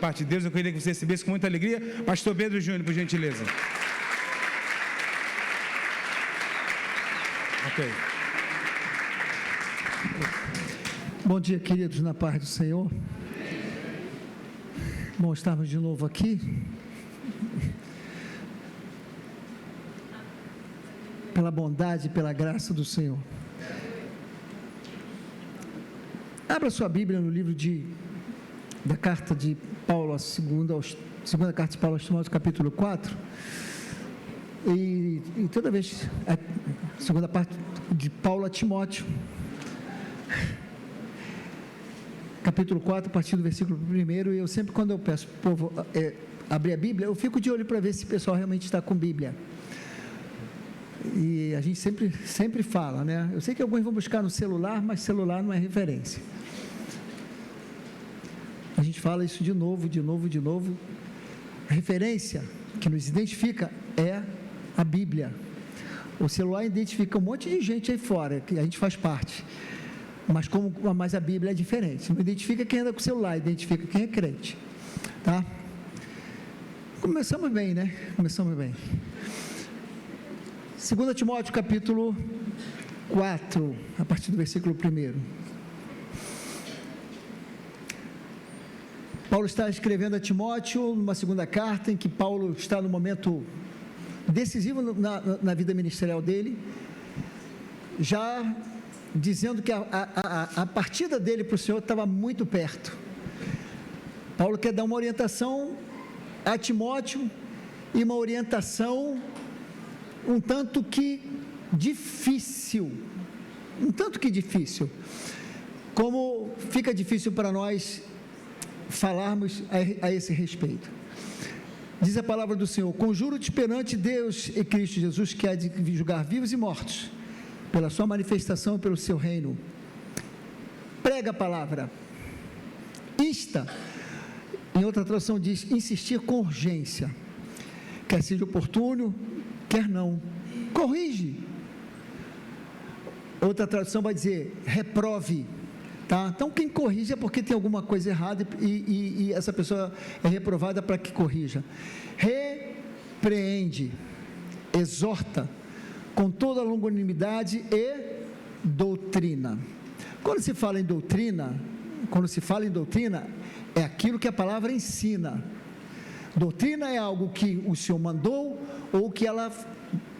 parte de Deus. Eu queria que você recebesse com muita alegria. Pastor Pedro Júnior, por gentileza. Ok. Bom dia, queridos, na paz do Senhor. Bom estarmos de novo aqui. Pela bondade e pela graça do Senhor. Abra sua Bíblia no livro da carta de Paulo, segunda carta de Paulo aos Timóteos, capítulo 4. E toda vez, a segunda parte de Paulo a Timóteo, capítulo 4, a partir do versículo 1, e eu sempre, quando eu peço para o povo abrir a Bíblia, eu fico de olho para ver se o pessoal realmente está com Bíblia. E a gente sempre fala, né? Eu sei que alguns vão buscar no celular, mas celular não é referência. A gente fala isso de novo. A referência que nos identifica é a Bíblia. O celular identifica um monte de gente aí fora, que a gente faz parte. Mas a Bíblia é diferente. Não identifica quem anda com o celular, identifica quem é crente. Tá? Começamos bem, né? 2 Timóteo, capítulo 4, a partir do versículo 1. Paulo está escrevendo a Timóteo, numa segunda carta, em que Paulo está no momento decisivo na vida ministerial dele, já dizendo que a partida dele para o Senhor estava muito perto. Paulo quer dar uma orientação a Timóteo, e uma orientação um tanto que difícil, como fica difícil para nós falarmos a esse respeito. Diz a palavra do Senhor: conjuro-te perante Deus e Cristo Jesus, que há de julgar vivos e mortos, pela sua manifestação e pelo seu reino. Prega a palavra, insta, em outra tradução diz, insistir com urgência, quer seja oportuno, quer não, corrige. Outra tradução vai dizer, reprove, tá? Então quem corrige é porque tem alguma coisa errada e essa pessoa é reprovada para que corrija. Repreende, exorta, com toda a longanimidade e doutrina. Quando se fala em doutrina, é aquilo que a palavra ensina. Doutrina é algo que o Senhor mandou, ou que ela,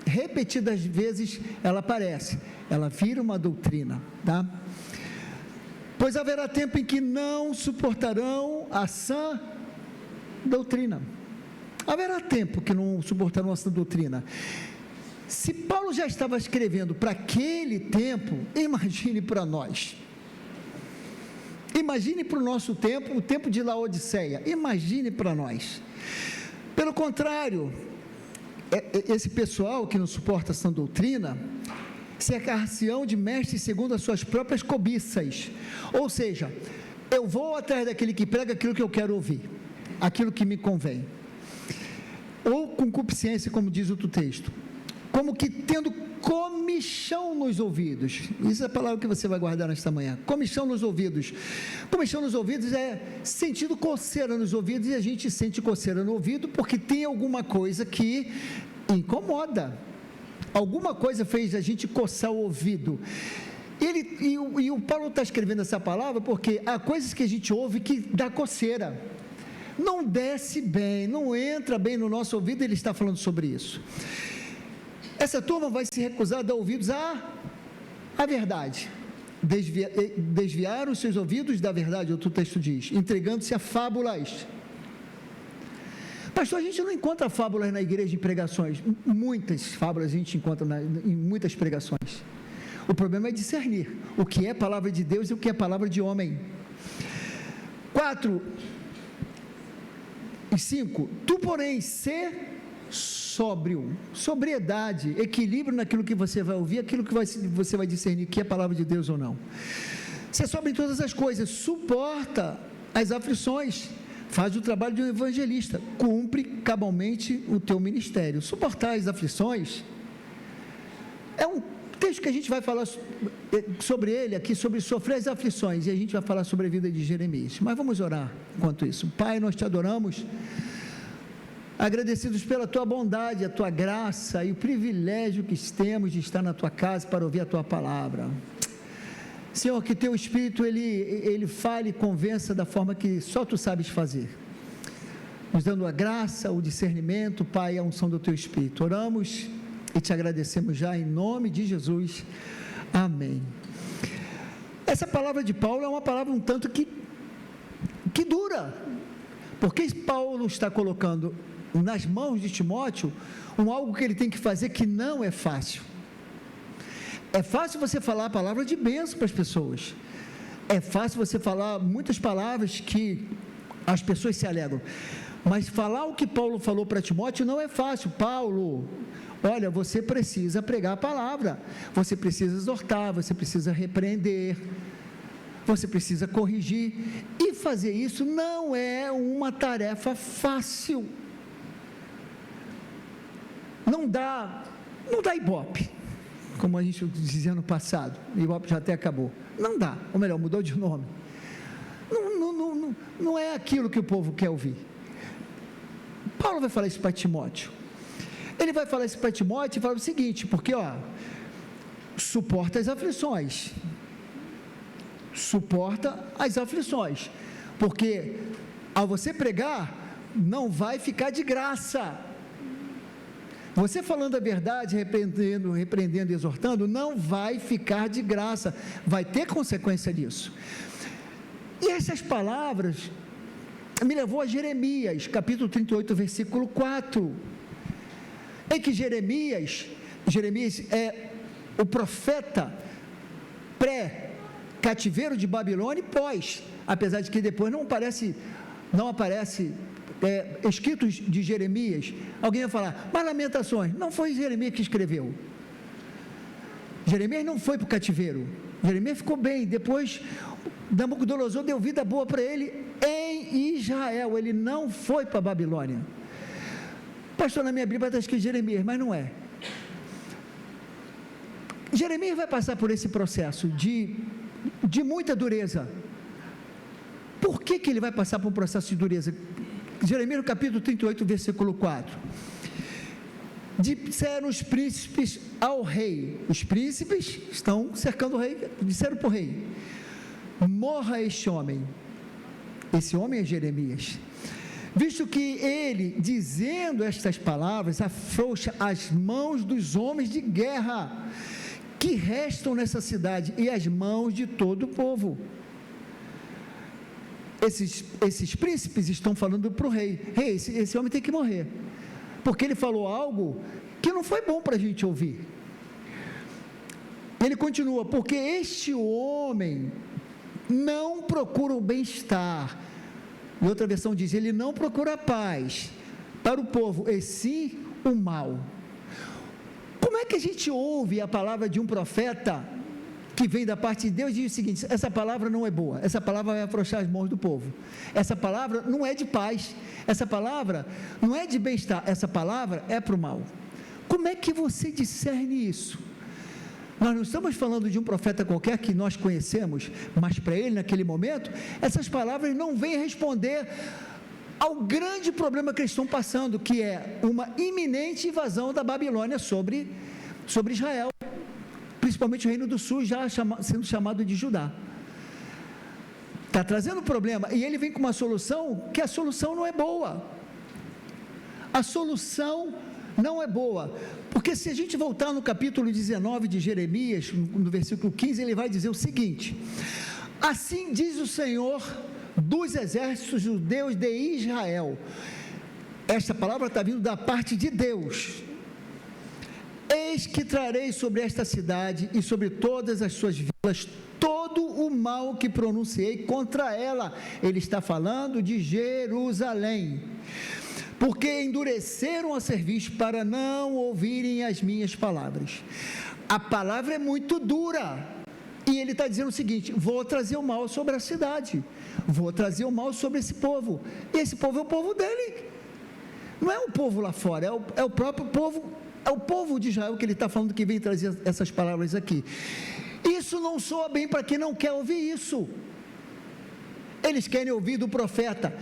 repetidas vezes, ela aparece, ela vira uma doutrina, tá? Pois haverá tempo em que não suportarão a sã doutrina. Haverá tempo que não suportarão a sã doutrina. Se Paulo já estava escrevendo para aquele tempo, imagine para nós. Imagine para o nosso tempo, o tempo de Laodiceia. Imagine para nós. Pelo contrário, esse pessoal que não suporta a sã doutrina, cercar-se-ão de mestres segundo as suas próprias cobiças. Ou seja, eu vou atrás daquele que prega aquilo que eu quero ouvir, aquilo que me convém. Ou concupiscência, como diz outro texto. Como que tendo comichão nos ouvidos. Isso é a palavra que você vai guardar nesta manhã. Comichão nos ouvidos. Comichão nos ouvidos é sentido coceira nos ouvidos, e a gente sente coceira no ouvido porque tem alguma coisa que incomoda. Alguma coisa fez a gente coçar o ouvido. E o Paulo está escrevendo essa palavra porque há coisas que a gente ouve que dá coceira. Não desce bem, não entra bem no nosso ouvido, ele está falando sobre isso. Essa turma vai se recusar a dar ouvidos à verdade. Desviaram seus ouvidos da verdade, outro texto diz, entregando-se a fábulas. Pastor, a gente não encontra fábulas na igreja em pregações. Muitas fábulas a gente encontra em muitas pregações. O problema é discernir o que é palavra de Deus e o que é palavra de homem. 4 e 5. Tu, porém, ser sóbrio, sobriedade, equilíbrio naquilo que você vai ouvir, aquilo que você vai discernir que é palavra de Deus ou não. Ser sóbrio em todas as coisas, suporta as aflições, faz o trabalho de um evangelista, cumpre cabalmente o teu ministério. Suportar as aflições texto que a gente vai falar sobre ele aqui, sobre sofrer as aflições, e a gente vai falar sobre a vida de Jeremias, mas vamos orar enquanto isso. Pai, nós te adoramos, agradecidos pela tua bondade, a tua graça e o privilégio que temos de estar na tua casa para ouvir a tua palavra. Senhor, que teu Espírito, ele fale e convença da forma que só tu sabes fazer, nos dando a graça, o discernimento, Pai, a unção do teu Espírito. Oramos e te agradecemos já em nome de Jesus, amém. Essa palavra de Paulo é uma palavra um tanto que dura, porque Paulo está colocando nas mãos de Timóteo algo que ele tem que fazer que não é fácil. É fácil você falar a palavra de bênção para as pessoas, é fácil você falar muitas palavras que as pessoas se alegram, mas falar o que Paulo falou para Timóteo não é fácil. Paulo, olha, você precisa pregar a palavra, você precisa exortar, você precisa repreender, você precisa corrigir, e fazer isso não é uma tarefa fácil. Não dá ibope, como a gente dizia no passado, ibope já até acabou, não dá, ou melhor, mudou de nome, não é aquilo que o povo quer ouvir. Paulo vai falar isso para Timóteo, ele vai falar isso para Timóteo e fala o seguinte, porque suporta as aflições, porque ao você pregar, não vai ficar de graça. Você falando a verdade, repreendendo e exortando, não vai ficar de graça, vai ter consequência disso. E essas palavras me levou a Jeremias, capítulo 38, versículo 4, em que Jeremias é o profeta pré-cativeiro de Babilônia e pós, apesar de que depois não aparece escritos de Jeremias. Alguém vai falar, mas Lamentações, não foi Jeremias que escreveu. Jeremias não foi para o cativeiro, Jeremias ficou bem, depois Nabucodonosor deu vida boa para ele em Israel, ele não foi para a Babilônia. Pastor, na minha Bíblia está escrito Jeremias, mas não é. Jeremias vai passar por esse processo de muita dureza. Por que ele vai passar por um processo de dureza? Jeremias no capítulo 38, versículo 4, disseram os príncipes ao rei, os príncipes estão cercando o rei, disseram para o rei, morra este homem, esse homem é Jeremias, visto que ele, dizendo estas palavras, afrouxa as mãos dos homens de guerra, que restam nessa cidade, e as mãos de todo o povo. Esses príncipes estão falando para o rei, esse homem tem que morrer, porque ele falou algo que não foi bom para a gente ouvir. Ele continua, porque este homem não procura o bem-estar, e outra versão diz, ele não procura a paz para o povo, e sim o mal. Como é que a gente ouve a palavra de um profeta que vem da parte de Deus e diz o seguinte, essa palavra não é boa, essa palavra vai afrouxar as mãos do povo, essa palavra não é de paz, essa palavra não é de bem-estar, essa palavra é para o mal? Como é que você discerne isso? Nós não estamos falando de um profeta qualquer que nós conhecemos, mas para ele naquele momento, essas palavras não vêm responder ao grande problema que eles estão passando, que é uma iminente invasão da Babilônia sobre Israel, principalmente o reino do sul, já sendo chamado de Judá. Está trazendo problema, e ele vem com uma solução, que a solução não é boa. A solução não é boa, porque se a gente voltar no capítulo 19 de Jeremias, no versículo 15, ele vai dizer o seguinte, assim diz o Senhor dos exércitos, o Deus de Israel, esta palavra está vindo da parte de Deus, eis que trarei sobre esta cidade e sobre todas as suas vilas todo o mal que pronunciei contra ela. Ele está falando de Jerusalém, porque endureceram a cerviz para não ouvirem as minhas palavras. A palavra é muito dura, e ele está dizendo o seguinte, vou trazer o mal sobre a cidade, vou trazer o mal sobre esse povo, e esse povo é o povo dele, não é o povo lá fora, é o próprio povo É o povo de Israel que ele está falando, que vem trazer essas palavras aqui. Isso não soa bem para quem não quer ouvir isso. Eles querem ouvir do profeta: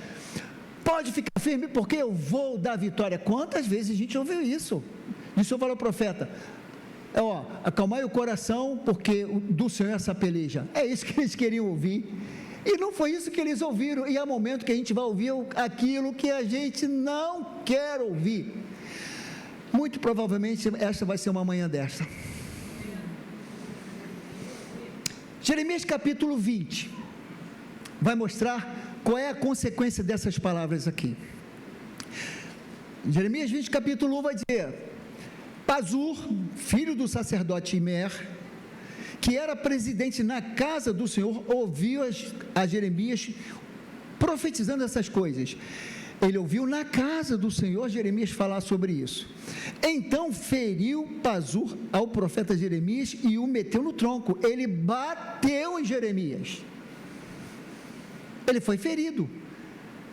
pode ficar firme, porque eu vou dar vitória. Quantas vezes a gente ouviu isso? E o Senhor falou ao profeta: acalmai o coração, porque do Senhor essa peleja. É isso que eles queriam ouvir. E não foi isso que eles ouviram. E há momento que a gente vai ouvir aquilo que a gente não quer ouvir. Muito provavelmente esta vai ser uma manhã desta. Jeremias capítulo 20 vai mostrar qual é a consequência dessas palavras aqui. Jeremias 20 capítulo 1 vai dizer: Pazur, filho do sacerdote Imer, que era presidente na casa do Senhor, ouviu a Jeremias profetizando essas coisas. Ele ouviu na casa do Senhor Jeremias falar sobre isso. Então feriu Pazur ao profeta Jeremias e o meteu no tronco. Ele bateu em Jeremias. Ele foi ferido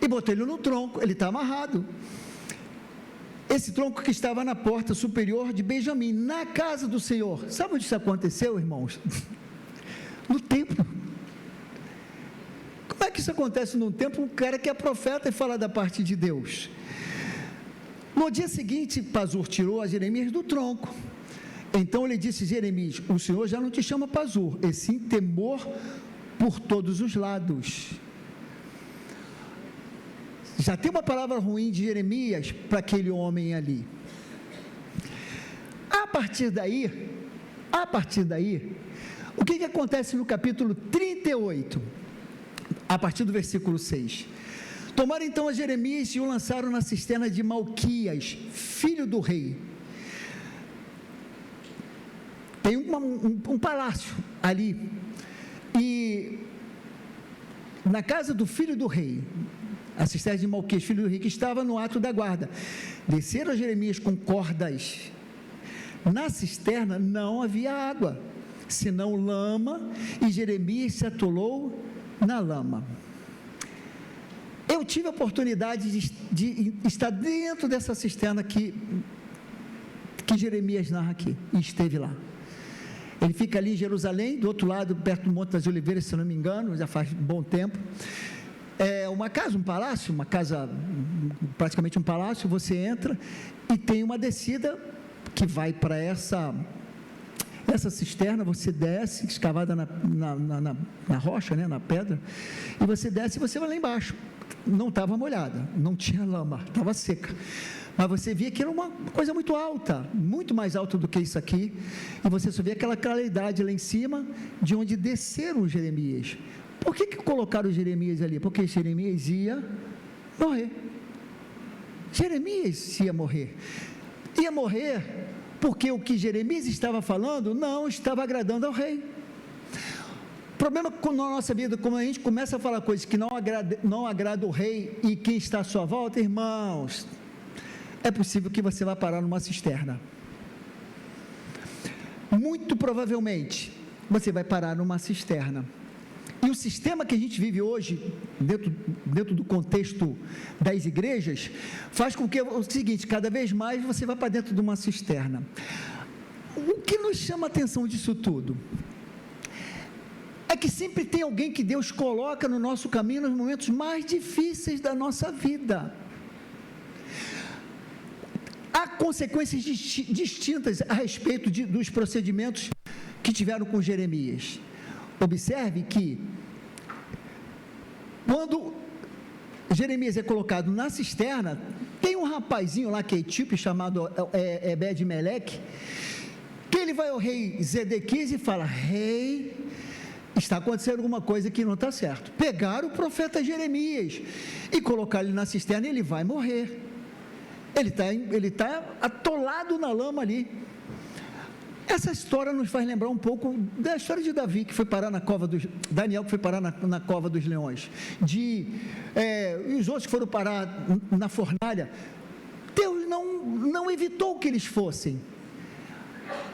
e botou ele no tronco. Ele está amarrado. Esse tronco que estava na porta superior de Benjamim, na casa do Senhor. Sabe onde isso aconteceu, irmãos? No templo. Como é que isso acontece num templo? Um cara que é profeta e fala da parte de Deus. No dia seguinte, Pazur tirou a Jeremias do tronco. Então ele disse: Jeremias, o Senhor já não te chama Pazur, e sim temor por todos os lados. Já tem uma palavra ruim de Jeremias para aquele homem ali. A partir daí, o que acontece no capítulo 38? A partir do versículo 6. Tomaram então a Jeremias e o lançaram na cisterna de Malquias, filho do rei. Tem um palácio ali, e na casa do filho do rei, a cisterna de Malquias, filho do rei, que estava no ato da guarda. Desceram a Jeremias com cordas. Na cisterna não havia água, senão lama, e Jeremias se atolou na lama. Eu tive a oportunidade de estar dentro dessa cisterna que Jeremias narra aqui, e esteve lá. Ele fica ali em Jerusalém, do outro lado, perto do Monte das Oliveiras, se não me engano, já faz bom tempo. É uma casa, um palácio, praticamente um palácio. Você entra e tem uma descida que vai para essa cisterna. Você desce, escavada na rocha, né, na pedra, e você desce e você vai lá embaixo. Não estava molhada, não tinha lama, estava seca, mas você via que era uma coisa muito alta, muito mais alta do que isso aqui, e você só via aquela claridade lá em cima, de onde desceram os Jeremias. Por que colocaram Jeremias ali? Porque Jeremias ia morrer. Jeremias ia morrer. Ia morrer porque o que Jeremias estava falando não estava agradando ao rei. O problema na nossa vida, quando a gente começa a falar coisas que não agrada o rei e quem está à sua volta, irmãos, é possível que você vá parar numa cisterna. Muito provavelmente, você vai parar numa cisterna. E o sistema que a gente vive hoje, dentro do contexto das igrejas, faz com que o seguinte: cada vez mais você vai para dentro de uma cisterna. O que nos chama a atenção disso tudo é que sempre tem alguém que Deus coloca no nosso caminho nos momentos mais difíceis da nossa vida. Há consequências distintas a respeito dos procedimentos que tiveram com Jeremias. Observe que, quando Jeremias é colocado na cisterna, tem um rapazinho lá que é etíope, chamado Ebed-Meleque, que ele vai ao rei Zedequias e fala: rei, está acontecendo alguma coisa que não está certo. Pegaram o profeta Jeremias e colocaram ele na cisterna e ele vai morrer. Ele está atolado na lama ali. Essa história nos faz lembrar um pouco da história de Davi, que foi parar na cova dos... Daniel, que foi parar na cova dos leões. E os outros que foram parar na fornalha. Deus não evitou que eles fossem.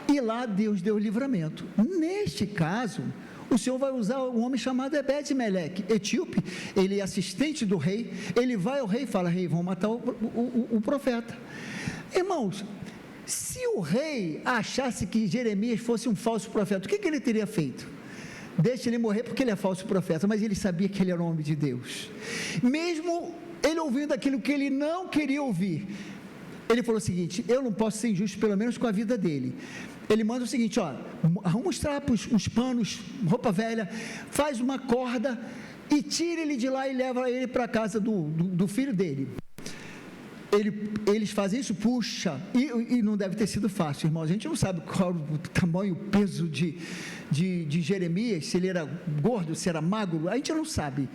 E lá Deus deu o livramento. Neste caso, o Senhor vai usar um homem chamado Ebed-Meleque, etíope. Ele é assistente do rei. Ele vai ao rei e fala: rei, vão matar o profeta. Irmãos, Se o rei achasse que Jeremias fosse um falso profeta, o que ele teria feito? Deixa ele morrer porque ele é falso profeta, mas ele sabia que ele era o homem de Deus. Mesmo ele ouvindo aquilo que ele não queria ouvir, ele falou o seguinte: eu não posso ser injusto, pelo menos com a vida dele. Ele manda o seguinte: ó, arruma uns trapos, uns panos, roupa velha, faz uma corda e tira ele de lá e leva ele para a casa do filho dele. Eles fazem isso, puxa, e não deve ter sido fácil, irmãos. A gente não sabe qual o tamanho, o peso de Jeremias, se ele era gordo, se era magro, a gente não sabe.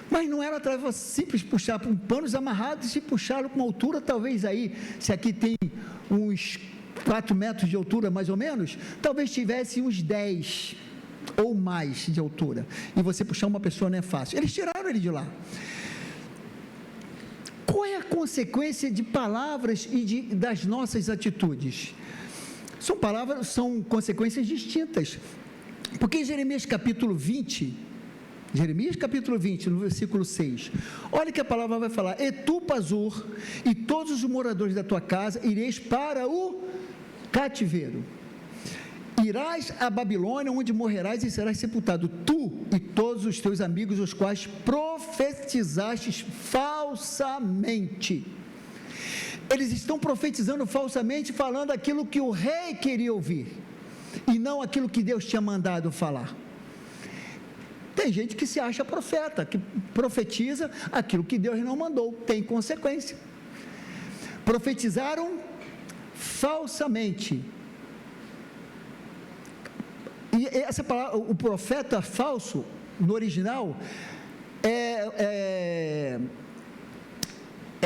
Mas não era tarefa simples puxar por panos amarrados e puxá-lo com uma altura, talvez aí, se aqui tem uns 4 metros de altura mais ou menos, talvez tivesse uns 10 ou mais de altura. E você puxar uma pessoa não é fácil. Eles tiraram ele de lá. Qual é a consequência de palavras e das nossas atitudes? São consequências distintas. Porque em Jeremias capítulo 20, no versículo 6, olha que a palavra vai falar: e tu, Pazur, e todos os moradores da tua casa, ireis para o cativeiro. Irás a Babilônia, onde morrerás e serás sepultado, tu e todos os teus amigos, os quais profetizastes falsamente. Eles estão profetizando falsamente, falando aquilo que o rei queria ouvir, e não aquilo que Deus tinha mandado falar. Tem gente que se acha profeta, que profetiza aquilo que Deus não mandou, tem consequência. Profetizaram falsamente. E essa palavra, o profeta falso, no original, é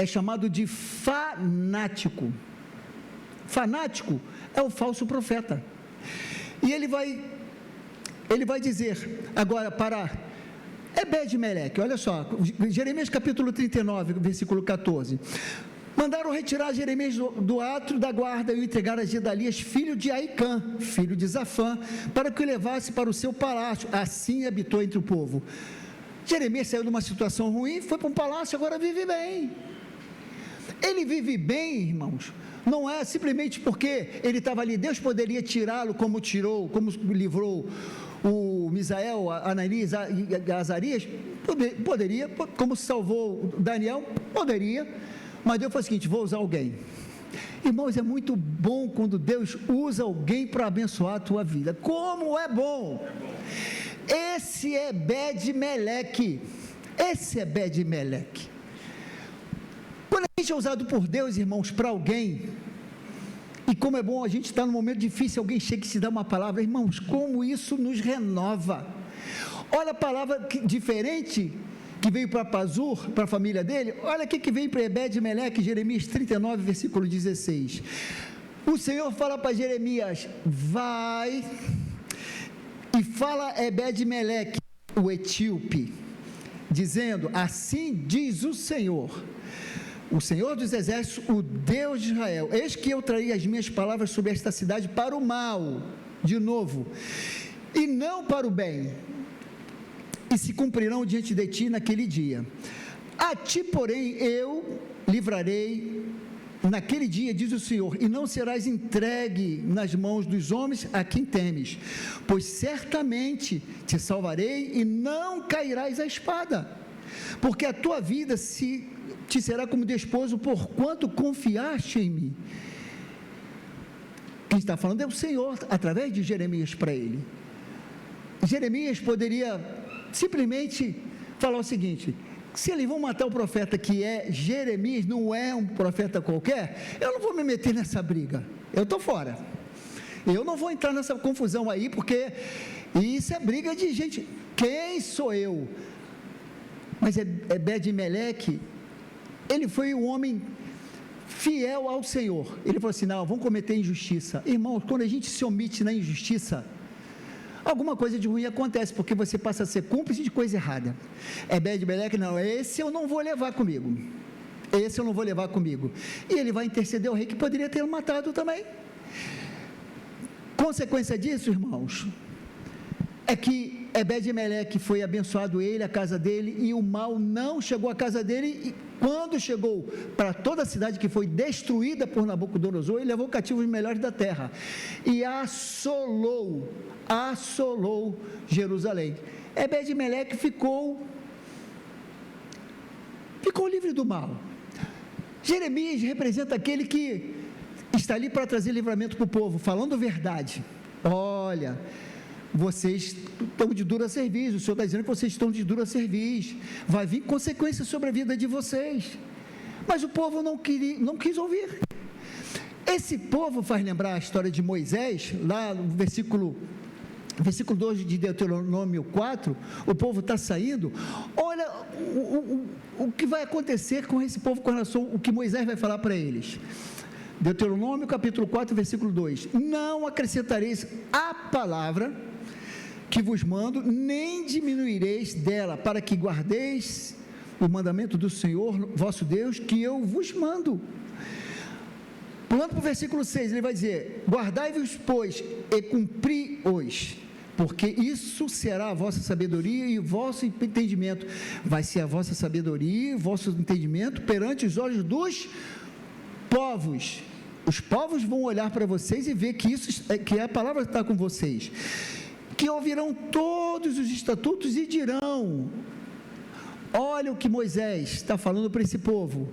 chamado de fanático. Fanático é o falso profeta. E ele vai dizer agora para Ebed-Meleque, olha só, Jeremias capítulo 39, versículo 14. Mandaram retirar Jeremias do átrio da guarda e o entregar a Gedalias, filho de Aicã, filho de Zafã, para que o levasse para o seu palácio. Assim habitou entre o povo. Jeremias saiu de uma situação ruim, foi para um palácio, agora vive bem. Ele vive bem, irmãos, não é simplesmente porque ele estava ali. Deus poderia tirá-lo como tirou, como livrou o Misael, Ananias e Azarias, poderia, como salvou Daniel, poderia, mas Deus falou o seguinte: vou usar alguém. Irmãos, é muito bom quando Deus usa alguém para abençoar a tua vida. Como é bom! Esse é Ebed-Meleque. Quando a gente é usado por Deus, irmãos, para alguém, e como é bom a gente estar num momento difícil, alguém chega e te dá uma palavra, irmãos, como isso nos renova. Olha a palavra diferente que veio para Pazur, para a família dele. Olha aqui que veio para Ebed-Meleque, Jeremias 39, versículo 16. O Senhor fala para Jeremias: vai e fala a Ebed-Meleque, o etíope, dizendo: assim diz o Senhor dos exércitos, o Deus de Israel: eis que eu trarei as minhas palavras sobre esta cidade para o mal, de novo, e não para o bem, e se cumprirão diante de ti naquele dia. A ti, porém, eu livrarei naquele dia, diz o Senhor, e não serás entregue nas mãos dos homens a quem temes, pois certamente te salvarei e não cairás à espada, porque a tua vida te será como despojo, porquanto confiaste em mim. Quem está falando é o Senhor, através de Jeremias para ele. Jeremias poderia simplesmente falar o seguinte: se eles vão matar o profeta que é Jeremias, não é um profeta qualquer, eu não vou me meter nessa briga, eu estou fora, eu não vou entrar nessa confusão aí, porque isso é briga de gente, quem sou eu? Mas Ebed-Meleque, ele foi um homem fiel ao Senhor. Ele falou assim: não, vamos cometer injustiça. Irmãos, quando a gente se omite na injustiça, alguma coisa de ruim acontece, porque você passa a ser cúmplice de coisa errada. Ebed-Meleque: não, esse eu não vou levar comigo, e ele vai interceder ao rei que poderia ter matado também. Consequência disso, irmãos, é que Ebed-Meleque foi abençoado, ele, a casa dele, e o mal não chegou à casa dele, quando chegou para toda a cidade que foi destruída por Nabucodonosor, ele levou cativos os melhores da terra e assolou Jerusalém. Ebed-Meleque ficou livre do mal. Jeremias representa aquele que está ali para trazer livramento para o povo, falando verdade. Olha, vocês estão de dura serviço, o Senhor está dizendo que vocês estão de dura serviço, vai vir consequências sobre a vida de vocês, mas o povo não quis ouvir. Esse povo faz lembrar a história de Moisés, lá no versículo 2 de Deuteronômio 4, o povo está saindo. Olha o que vai acontecer com esse povo com relação ao que Moisés vai falar para eles. Deuteronômio capítulo 4, versículo 2: não acrescentareis a palavra que vos mando, nem diminuireis dela, para que guardeis o mandamento do Senhor vosso Deus, que eu vos mando. Pulando para o versículo 6, ele vai dizer: guardai-vos, pois, e cumpri-os, porque isso será a vossa sabedoria e o vosso entendimento. Vai ser a vossa sabedoria e o vosso entendimento perante os olhos dos povos. Os povos vão olhar para vocês e ver que a palavra está com vocês, que ouvirão todos os estatutos e dirão: olha o que Moisés está falando para esse povo.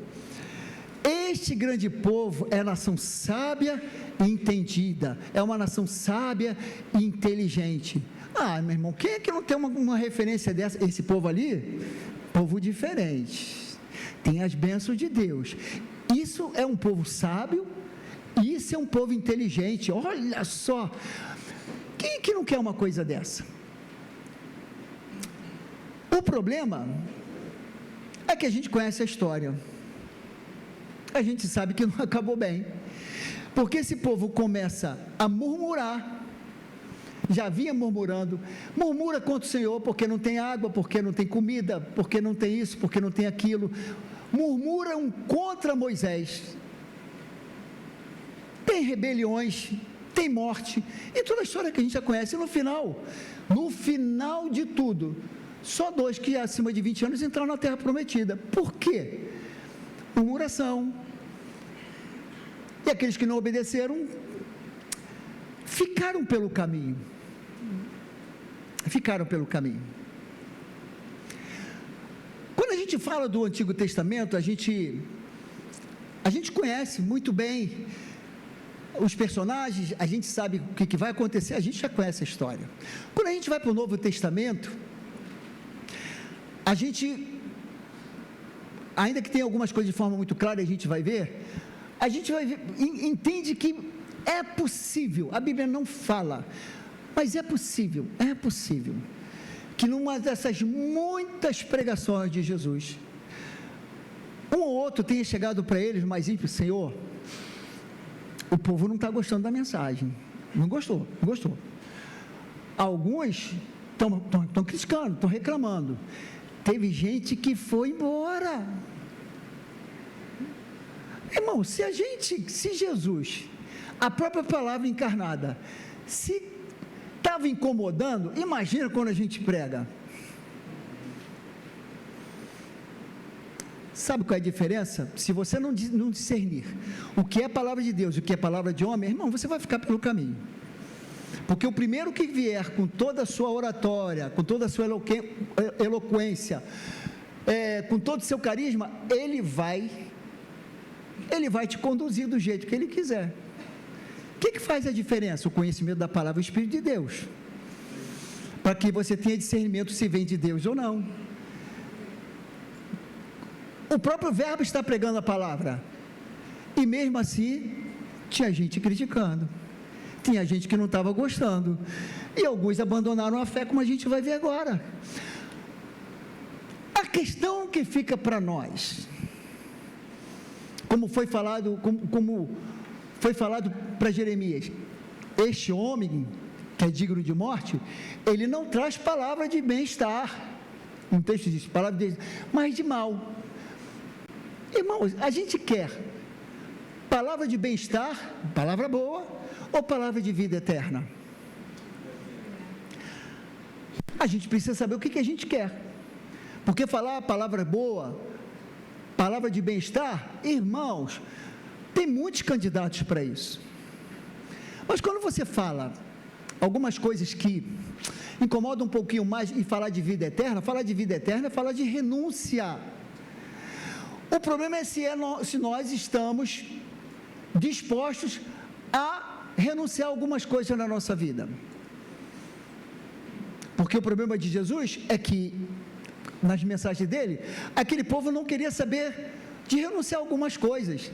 Este grande povo é nação sábia e entendida, é uma nação sábia e inteligente. Meu irmão, quem é que não tem uma referência dessa? Esse povo ali, povo diferente, tem as bênçãos de Deus. Isso é um povo sábio, isso é um povo inteligente. Olha só, quem é que não quer uma coisa dessa? O problema é que a gente conhece a história. A gente sabe que não acabou bem, porque esse povo começa a murmurar, já vinha murmurando, murmura contra o Senhor, porque não tem água, porque não tem comida, porque não tem isso, porque não tem aquilo, murmuram contra Moisés, tem rebeliões, tem morte, e toda a história que a gente já conhece. No final de tudo, só 2 que acima de 20 anos entraram na terra prometida. Por quê? Murmuração. E aqueles que não obedeceram ficaram pelo caminho. Quando a gente fala do Antigo Testamento, a gente conhece muito bem os personagens, a gente sabe o que vai acontecer, a gente já conhece a história. Quando a gente vai para o Novo Testamento, a gente, ainda que tenha algumas coisas de forma muito clara, a gente vai ver, entende que é possível, a Bíblia não fala, mas é possível, que numa dessas muitas pregações de Jesus, um ou outro tenha chegado para eles mais ímpio: Senhor, o povo não está gostando da mensagem, não gostou. Alguns estão criticando, estão reclamando. Teve gente que foi embora. Irmão, se Jesus, a própria palavra encarnada, se estava incomodando, imagina quando a gente prega. Sabe qual é a diferença? Se você não discernir o que é a palavra de Deus e o que é a palavra de homem, irmão, você vai ficar pelo caminho. Porque o primeiro que vier com toda a sua oratória, com toda a sua eloquência, com todo o seu carisma, ele vai te conduzir do jeito que ele quiser. O que faz a diferença? O conhecimento da palavra, o Espírito de Deus, para que você tenha discernimento se vem de Deus ou não. O próprio verbo está pregando a palavra, e mesmo assim tinha gente criticando, tinha gente que não estava gostando, e alguns abandonaram a fé, como a gente vai ver agora. A questão que fica para nós, como foi falado para Jeremias: este homem que é digno de morte, ele não traz palavra de bem-estar. Um texto diz, palavra de, mas de mal. Irmãos, a gente quer palavra de bem-estar, palavra boa, ou palavra de vida eterna? A gente precisa saber o que a gente quer, porque falar a palavra boa palavra de bem-estar, irmãos, tem muitos candidatos para isso. Mas quando você fala algumas coisas que incomodam um pouquinho mais e falar de vida eterna é falar de renúncia. O problema é se nós estamos dispostos a renunciar a algumas coisas na nossa vida. Porque o problema de Jesus é que, nas mensagens dele, aquele povo não queria saber de renunciar a algumas coisas.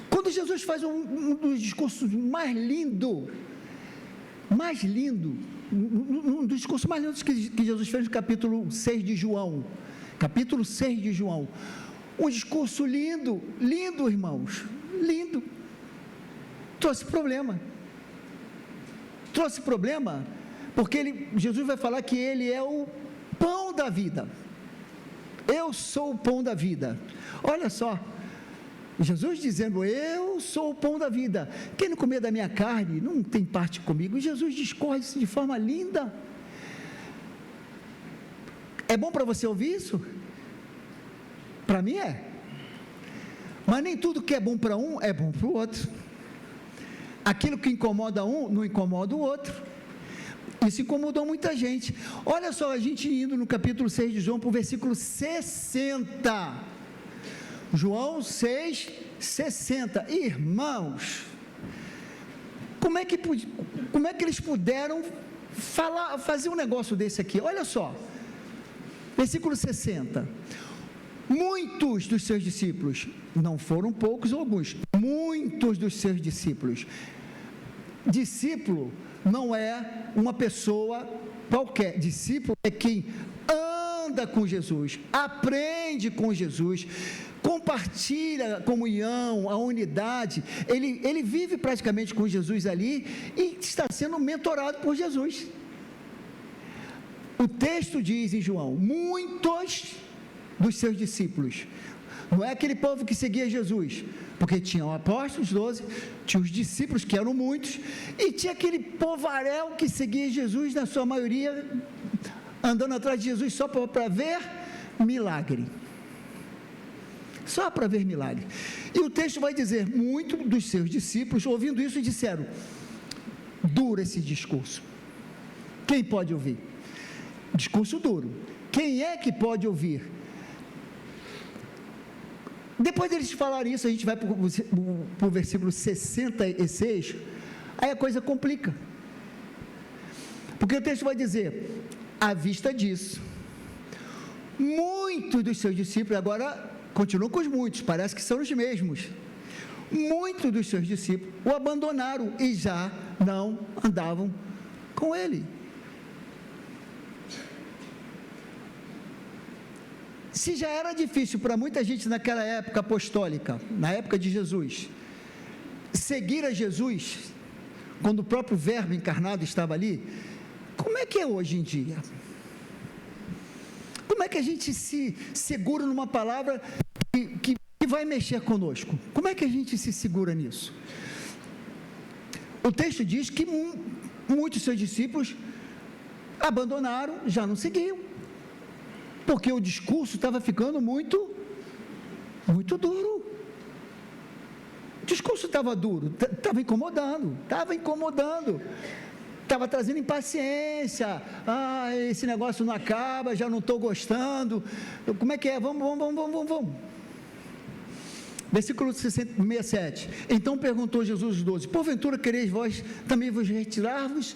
Quando Jesus faz um dos discursos mais lindos, um dos discursos mais lindos que Jesus fez no capítulo 6 de João, um discurso lindo, irmãos, lindo, trouxe problema, porque Jesus vai falar que ele é o pão da vida, eu sou o pão da vida, olha só, Jesus dizendo, eu sou o pão da vida, quem não comer da minha carne, não tem parte comigo, e Jesus discorre isso de forma linda. É bom para você ouvir isso? Para mim é, mas nem tudo que é bom para um, é bom para o outro, aquilo que incomoda um, não incomoda o outro, isso incomodou muita gente. Olha só, a gente indo no capítulo 6 de João, para o versículo 60, João 6, 60, irmãos, como é que eles puderam fazer um negócio desse aqui? Olha só, versículo 60, muitos dos seus discípulos, não foram poucos ou alguns, muitos dos seus discípulos, discípulo não é uma pessoa qualquer, discípulo é quem anda com Jesus, aprende com Jesus, compartilha a comunhão, a unidade, ele vive praticamente com Jesus ali e está sendo mentorado por Jesus. O texto diz em João, muitos dos seus discípulos, não é aquele povo que seguia Jesus, porque tinham apóstolos, 12, tinha os discípulos que eram muitos, e tinha aquele povaréu que seguia Jesus, na sua maioria, andando atrás de Jesus só para ver milagre. Só para ver milagre. E o texto vai dizer, muitos dos seus discípulos, ouvindo isso, disseram, duro esse discurso. Quem pode ouvir? Discurso duro. Quem é que pode ouvir? Depois deles falarem isso, a gente vai para o versículo 66, aí a coisa complica. Porque o texto vai dizer, à vista disso, muitos dos seus discípulos, agora continuam com os muitos, parece que são os mesmos, muitos dos seus discípulos o abandonaram e já não andavam com ele. Se já era difícil para muita gente naquela época apostólica, na época de Jesus, seguir a Jesus, quando o próprio Verbo encarnado estava ali, como é que é hoje em dia? Como é que a gente se segura numa palavra que vai mexer conosco? Como é que a gente se segura nisso? O texto diz que muitos seus discípulos abandonaram, já não seguiam, porque o discurso estava ficando muito duro. O discurso estava duro, estava incomodando, estava trazendo impaciêcia, esse negócio não acaba, já não estou gostando, como é que é? Vamos. Versículo 67, então perguntou Jesus aos 12, porventura quereis vós também vos retirar-vos?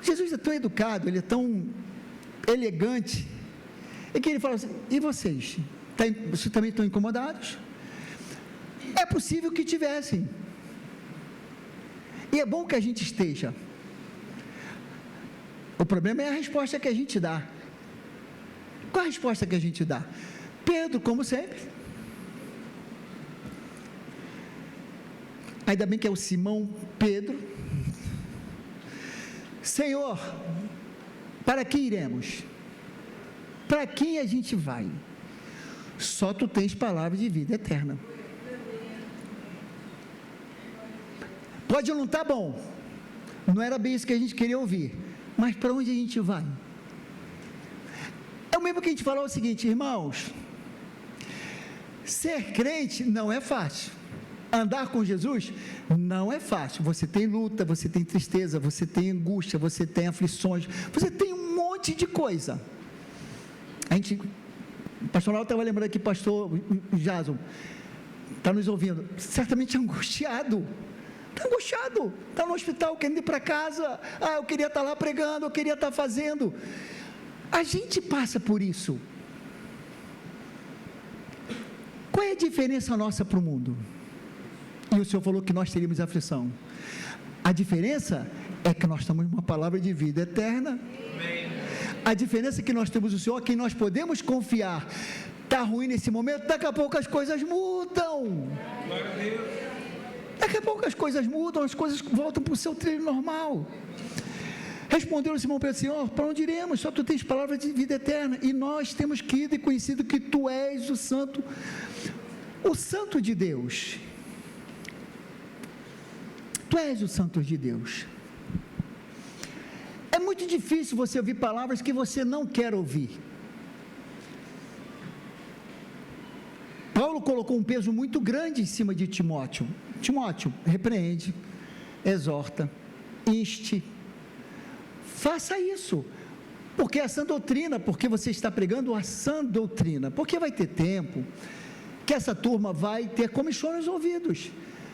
Jesus é tão educado, ele é tão elegante, e que ele fala assim, e vocês? Vocês também estão incomodados? É possível que tivessem, e é bom que a gente esteja, o problema é a resposta que a gente dá. Qual a resposta que a gente dá? Pedro, como sempre, ainda bem que é o Simão Pedro, Senhor, para que iremos? Para quem a gente vai? Só tu tens palavra de vida eterna. Pode não estar bom, não era bem isso que a gente queria ouvir, mas para onde a gente vai? o mesmo que a gente falou o seguinte, irmãos, ser crente não é fácil. Andar com Jesus não é fácil. Você tem luta, você tem tristeza, você tem angústia, você tem aflições, você tem um monte de coisa. O pastor Lauro estava lembrando aqui, pastor Jason, está nos ouvindo, certamente angustiado. Está angustiado, está no hospital, querendo ir para casa. Eu queria estar lá pregando, eu queria estar fazendo. A gente passa por isso. Qual é a diferença nossa para o mundo? E o Senhor falou que nós teríamos aflição. A diferença é que nós temos uma palavra de vida eterna. Amém. A diferença é que nós temos o Senhor, a quem nós podemos confiar. Está ruim nesse momento, daqui a pouco as coisas mudam. Glória a Deus. Daqui a pouco as coisas mudam, as coisas voltam para o seu trilho normal. Respondeu Simão Pedro, Senhor, para onde iremos? Só tu tens palavra de vida eterna. E nós temos crido e conhecido que tu és o Santo de Deus. Tu és o Santo de Deus. É muito difícil você ouvir palavras que você não quer ouvir. Paulo colocou um peso muito grande em cima de Timóteo. Timóteo, repreende, exorta, inste, faça isso, porque é a sã doutrina, porque você está pregando a sã doutrina, porque vai ter tempo que essa turma vai ter comichão nos ouvidos,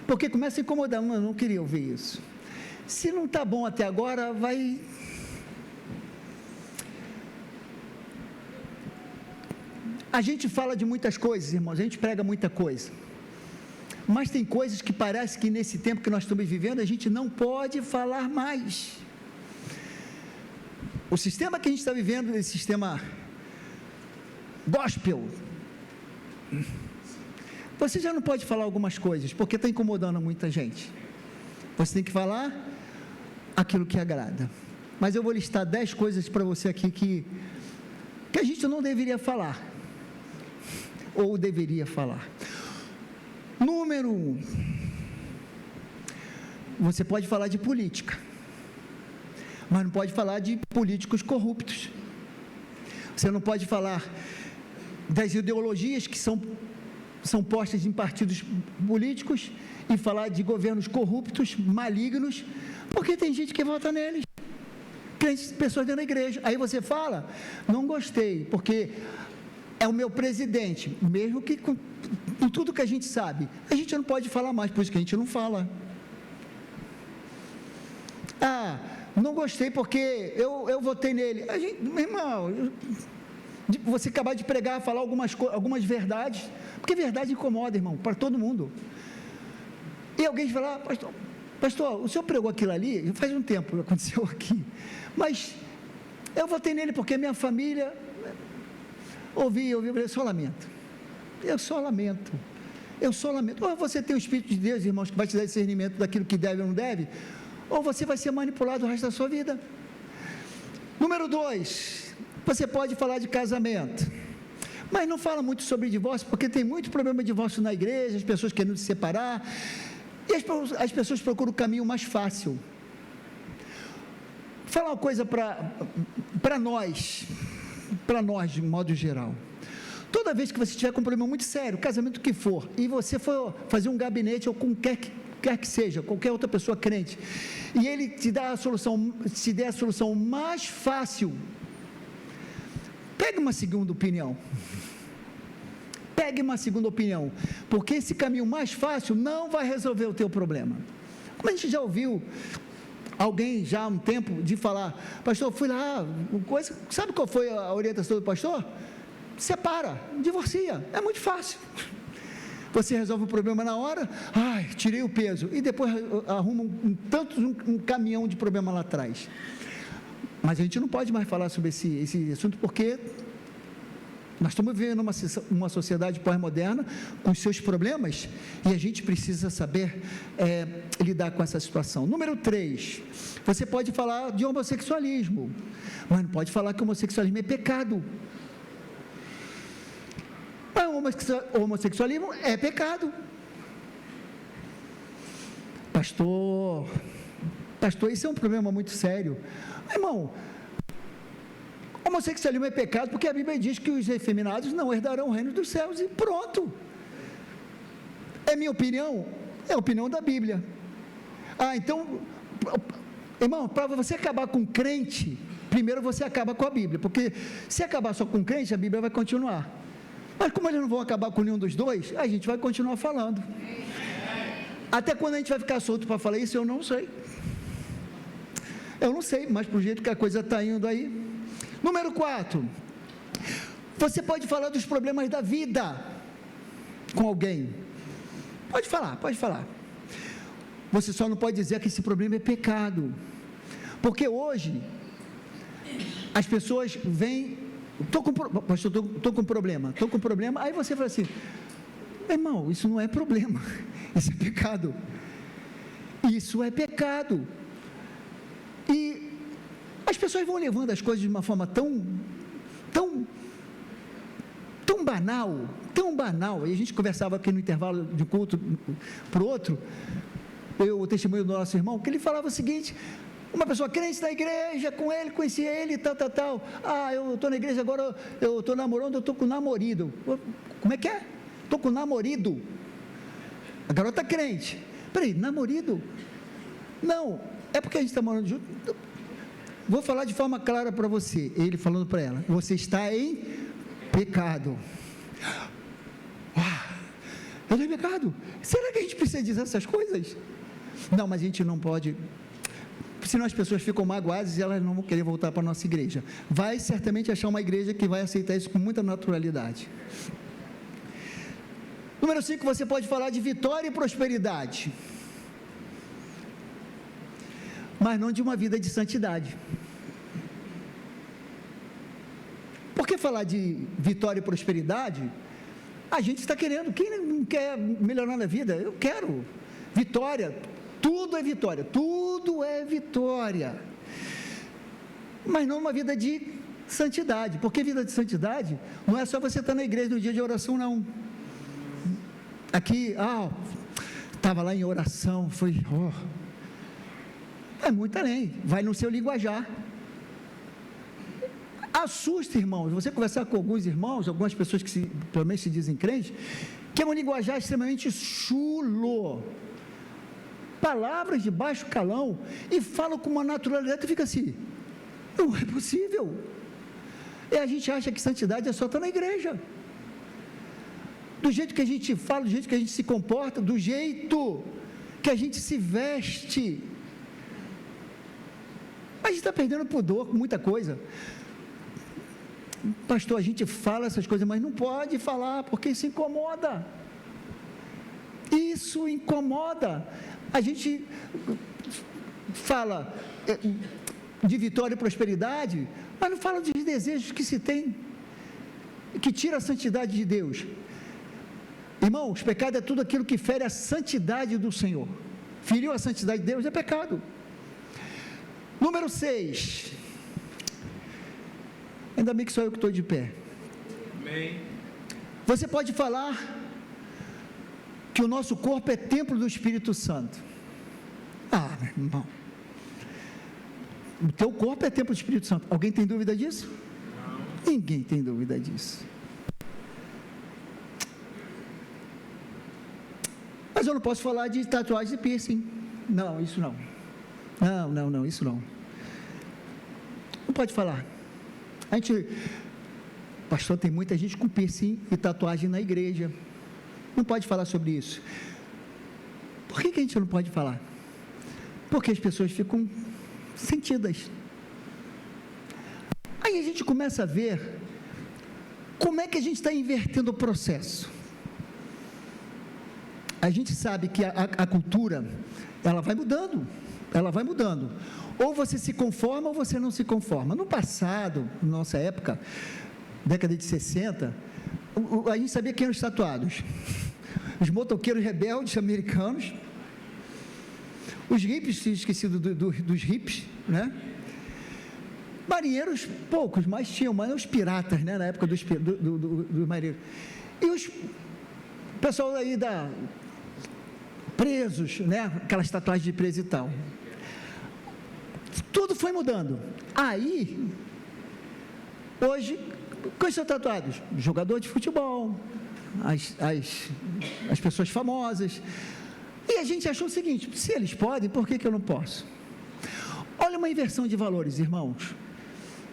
porque começa a incomodar, eu não queria ouvir isso, se não está bom até agora, vai... A gente fala de muitas coisas, irmãos, a gente prega muita coisa, mas tem coisas que parece que nesse tempo que nós estamos vivendo, a gente não pode falar mais. O sistema que a gente está vivendo, esse sistema gospel, você já não pode falar algumas coisas, porque está incomodando muita gente. Você tem que falar aquilo que agrada. Mas eu vou listar 10 coisas para você aqui que a gente não deveria falar, ou deveria falar. Número 1, você pode falar de política, mas não pode falar de políticos corruptos. Você não pode falar das ideologias que são postas em partidos políticos e falar de governos corruptos, malignos, porque tem gente que vota neles, crentes, pessoas dentro da igreja. Aí você fala, não gostei, porque é o meu presidente, mesmo que com tudo que a gente sabe, a gente não pode falar mais, por isso que a gente não fala. Não gostei porque eu votei nele. Meu irmão, você acabar de pregar, falar algumas verdades, porque verdade incomoda, irmão, para todo mundo. E alguém falar, pastor, o senhor pregou aquilo ali, faz um tempo aconteceu aqui, mas eu votei nele porque minha família, ouvi, eu só lamento. Ou você tem o Espírito de Deus, irmãos, que vai te dar discernimento daquilo que deve ou não deve, ou você vai ser manipulado o resto da sua vida. Número 2, você pode falar de casamento, mas não fala muito sobre divórcio, porque tem muito problema de divórcio na igreja, as pessoas querendo se separar, e as pessoas procuram o caminho mais fácil. Vou falar uma coisa para nós, de modo geral. Toda vez que você tiver com um problema muito sério, casamento que for, e você for fazer um gabinete ou com quer que seja, qualquer outra pessoa crente, e ele te der a solução mais fácil, pegue uma segunda opinião. Porque esse caminho mais fácil não vai resolver o teu problema. Como a gente já ouviu alguém já há um tempo de falar, pastor, fui lá, sabe qual foi a orientação do pastor? Separa, divorcia, é muito fácil. Você resolve o problema na hora, tirei o peso, e depois arruma um caminhão de problema lá atrás. Mas a gente não pode mais falar sobre esse assunto, porque nós estamos vivendo uma sociedade pós-moderna com os seus problemas, e a gente precisa saber lidar com essa situação. Número 3, você pode falar de homossexualismo, mas não pode falar que o homossexualismo é pecado. Mas o homossexualismo é pecado. Pastor, isso é um problema muito sério. Irmão, homossexualismo é pecado porque a Bíblia diz que os efeminados não herdarão o reino dos céus, e pronto. É minha opinião? É a opinião da Bíblia. Então, irmão, para você acabar com crente, primeiro você acaba com a Bíblia, porque se acabar só com crente, a Bíblia vai continuar. Mas como eles não vão acabar com nenhum dos dois, a gente vai continuar falando. Até quando a gente vai ficar solto para falar isso, eu não sei. Eu não sei, mas pro jeito que a coisa está indo aí. Número 4. Você pode falar dos problemas da vida com alguém. Pode falar, pode falar. Você só não pode dizer que esse problema é pecado. Porque hoje, as pessoas vêm, estou com problema, aí você fala assim, irmão, isso não é problema, isso é pecado. Isso é pecado. E as pessoas vão levando as coisas de uma forma tão banal, e a gente conversava aqui no intervalo de culto para o outro, o testemunho do nosso irmão, que ele falava o seguinte: uma pessoa crente na igreja, com ele, conhecia ele, tal, eu estou na igreja agora, eu estou namorando, eu estou com namorido. Como é que é? Estou com namorido. A garota crente, peraí, namorido? Não, é porque a gente está morando junto. Vou falar de forma clara para você, ele falando para ela: você está em pecado. Eu tenho pecado? Será que a gente precisa dizer essas coisas? Não, mas a gente não pode, senão as pessoas ficam magoadas e elas não vão querer voltar para a nossa igreja. Vai certamente achar uma igreja que vai aceitar isso com muita naturalidade. Número 5, você pode falar de vitória e prosperidade, mas não de uma vida de santidade. Por que falar de vitória e prosperidade? A gente está querendo, quem não quer melhorar na vida? Eu quero vitória, tudo é vitória, mas não uma vida de santidade. Porque vida de santidade não é só você estar na igreja no dia de oração, não. Aqui, estava lá em oração, é muito além, vai no seu linguajar. Assusta, irmãos, você conversar com alguns irmãos, algumas pessoas que pelo menos se dizem crentes, que é um linguajar extremamente chulo, palavras de baixo calão, e falam com uma naturalidade que fica assim, não é possível. E a gente acha que santidade é só estar na igreja, do jeito que a gente fala, do jeito que a gente se comporta, do jeito que a gente se veste. A gente está perdendo pudor com muita coisa. Pastor, a gente fala essas coisas, mas não pode falar, porque isso incomoda. Isso incomoda. A gente fala de vitória e prosperidade, mas não fala dos desejos que se tem, que tira a santidade de Deus. Irmãos, pecado é tudo aquilo que fere a santidade do Senhor. Feriu a santidade de Deus, é pecado. Número 6. Ainda bem que sou eu que estou de pé. Amém. Você pode falar que o nosso corpo é templo do Espírito Santo. Meu irmão, o teu corpo é templo do Espírito Santo. Alguém tem dúvida disso? Não. Ninguém tem dúvida disso. Mas eu não posso falar de tatuagem e piercing. Não, isso não. Não, isso não. Não pode falar. Pastor, tem muita gente com piercing e tatuagem na igreja. Não pode falar sobre isso. Por que a gente não pode falar? Porque as pessoas ficam sentidas. Aí a gente começa a ver como é que a gente está invertendo o processo. A gente sabe que a cultura, ela vai mudando. Ou você se conforma ou você não se conforma. No passado, na nossa época, década de 60, a gente sabia quem eram os tatuados: os motoqueiros rebeldes americanos, os hippies, esquecido dos hippies, né? Marinheiros, poucos, mas tinham, mas os piratas, né? Na época dos marinheiros. E o pessoal aí presos, né? Aquelas tatuagens de preso e tal. Tudo foi mudando. Aí, Hoje, quais são tatuados? Jogador de futebol, as pessoas famosas. E a gente achou o seguinte: se eles podem, por que eu não posso? Olha uma inversão de valores, irmãos.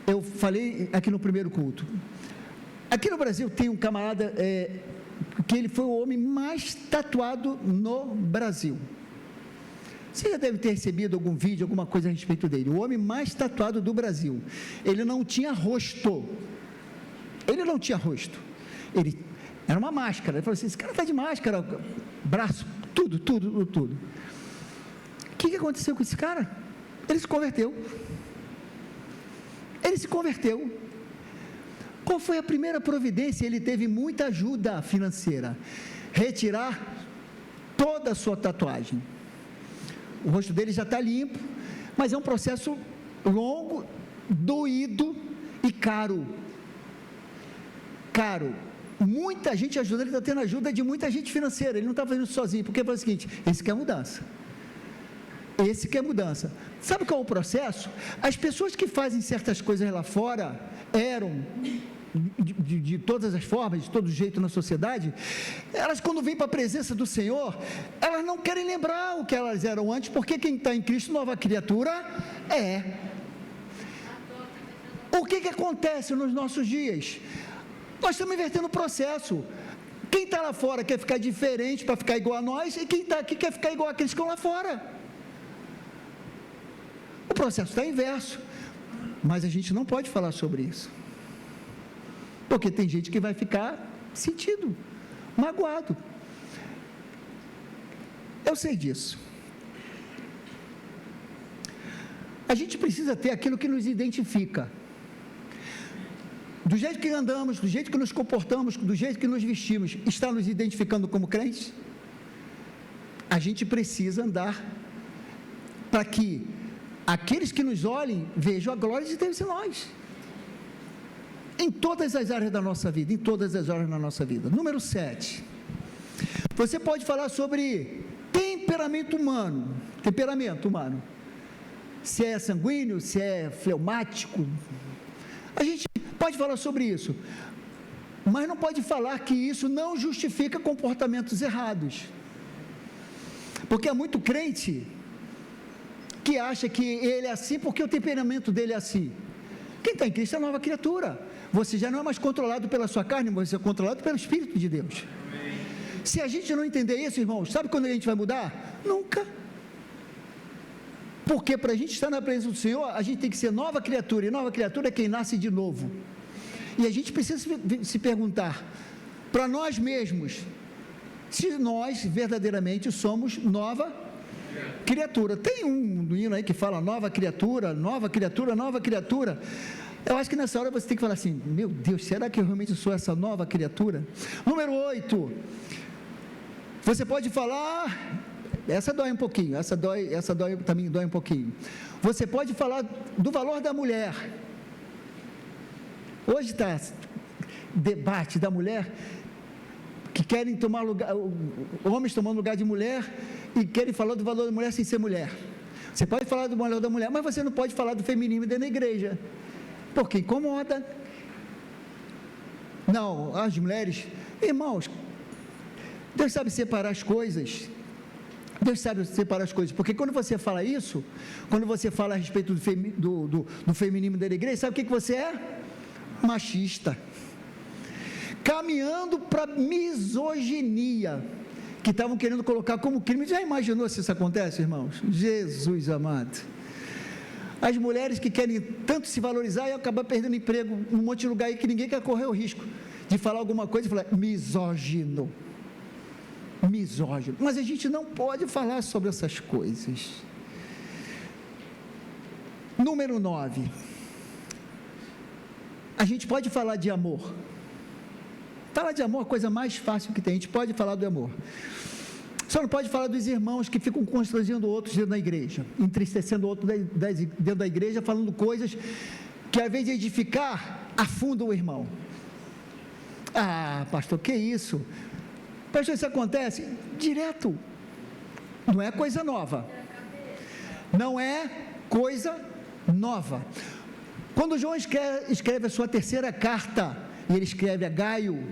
Eu falei aqui no primeiro culto. Aqui no Brasil tem um camarada que ele foi o homem mais tatuado no Brasil. Você já deve ter recebido algum vídeo, alguma coisa a respeito dele. O homem mais tatuado do Brasil. Ele não tinha rosto. Ele não tinha rosto. Ele era uma máscara. Ele falou assim: esse cara está de máscara, braço, tudo. O que aconteceu com esse cara? Ele se converteu. Qual foi a primeira providência? Ele teve muita ajuda financeira. Retirar toda a sua tatuagem. O rosto dele já está limpo, mas é um processo longo, doído e caro. Muita gente ajuda, ele está tendo ajuda de muita gente financeira, ele não está fazendo isso sozinho, porque foi o seguinte: esse quer mudança. Sabe qual é o processo? As pessoas que fazem certas coisas lá fora, eram de todas as formas, de todo jeito na sociedade, elas quando vêm para a presença do Senhor, elas não querem lembrar o que elas eram antes, porque quem está em Cristo, nova criatura é. O que acontece nos nossos dias? Nós estamos invertendo o processo. Quem está lá fora quer ficar diferente para ficar igual a nós, e quem está aqui quer ficar igual àqueles que estão lá fora. O processo está inverso, mas a gente não pode falar sobre isso, porque tem gente que vai ficar sentido, magoado. Eu sei disso. A gente precisa ter aquilo que nos identifica. Do jeito que andamos, do jeito que nos comportamos, do jeito que nos vestimos, está nos identificando como crentes? A gente precisa andar para que aqueles que nos olhem vejam a glória de Deus em nós. Em todas as áreas da nossa vida, Número 7. Você pode falar sobre temperamento humano. Se é sanguíneo, se é fleumático. A gente pode falar sobre isso, mas não pode falar que isso não justifica comportamentos errados. Porque há muito crente que acha que ele é assim porque o temperamento dele é assim. Quem está em Cristo é nova criatura. Você já não é mais controlado pela sua carne, você é controlado pelo Espírito de Deus. Amém. Se a gente não entender isso, irmãos, sabe quando a gente vai mudar? Nunca. Porque para a gente estar na presença do Senhor, a gente tem que ser nova criatura, e nova criatura é quem nasce de novo. E a gente precisa se perguntar para nós mesmos se nós verdadeiramente somos nova criatura. Tem um hino aí que fala nova criatura. Eu acho que nessa hora você tem que falar assim: meu Deus, será que eu realmente sou essa nova criatura? Número 8. Você pode falar, essa dói um pouquinho, também dói um pouquinho. Você pode falar do valor da mulher. Hoje está debate da mulher, que querem tomar lugar, homens tomando lugar de mulher, e querem falar do valor da mulher sem ser mulher. Você pode falar do valor da mulher, mas você não pode falar do feminismo dentro da igreja, porque incomoda. Não, as mulheres, irmãos, Deus sabe separar as coisas. Porque quando você fala isso, quando você fala a respeito do feminismo da igreja, sabe o que você é? Machista. Caminhando para misoginia, que estavam querendo colocar como crime. Já imaginou se isso acontece, irmãos? Jesus amado. As mulheres que querem tanto se valorizar e acabar perdendo emprego num monte de lugar aí que ninguém quer correr o risco de falar alguma coisa e falar misógino. Mas a gente não pode falar sobre essas coisas. Número 9. A gente pode falar de amor. Falar de amor é a coisa mais fácil que tem. A gente pode falar do amor. Só não pode falar dos irmãos que ficam constrangendo outros dentro da igreja, entristecendo outros dentro da igreja, falando coisas que, ao invés de edificar, afundam o irmão. Ah, pastor, que isso? Pastor, isso acontece direto. Não é coisa nova. Quando João escreve a sua terceira carta, e ele escreve a Gaio,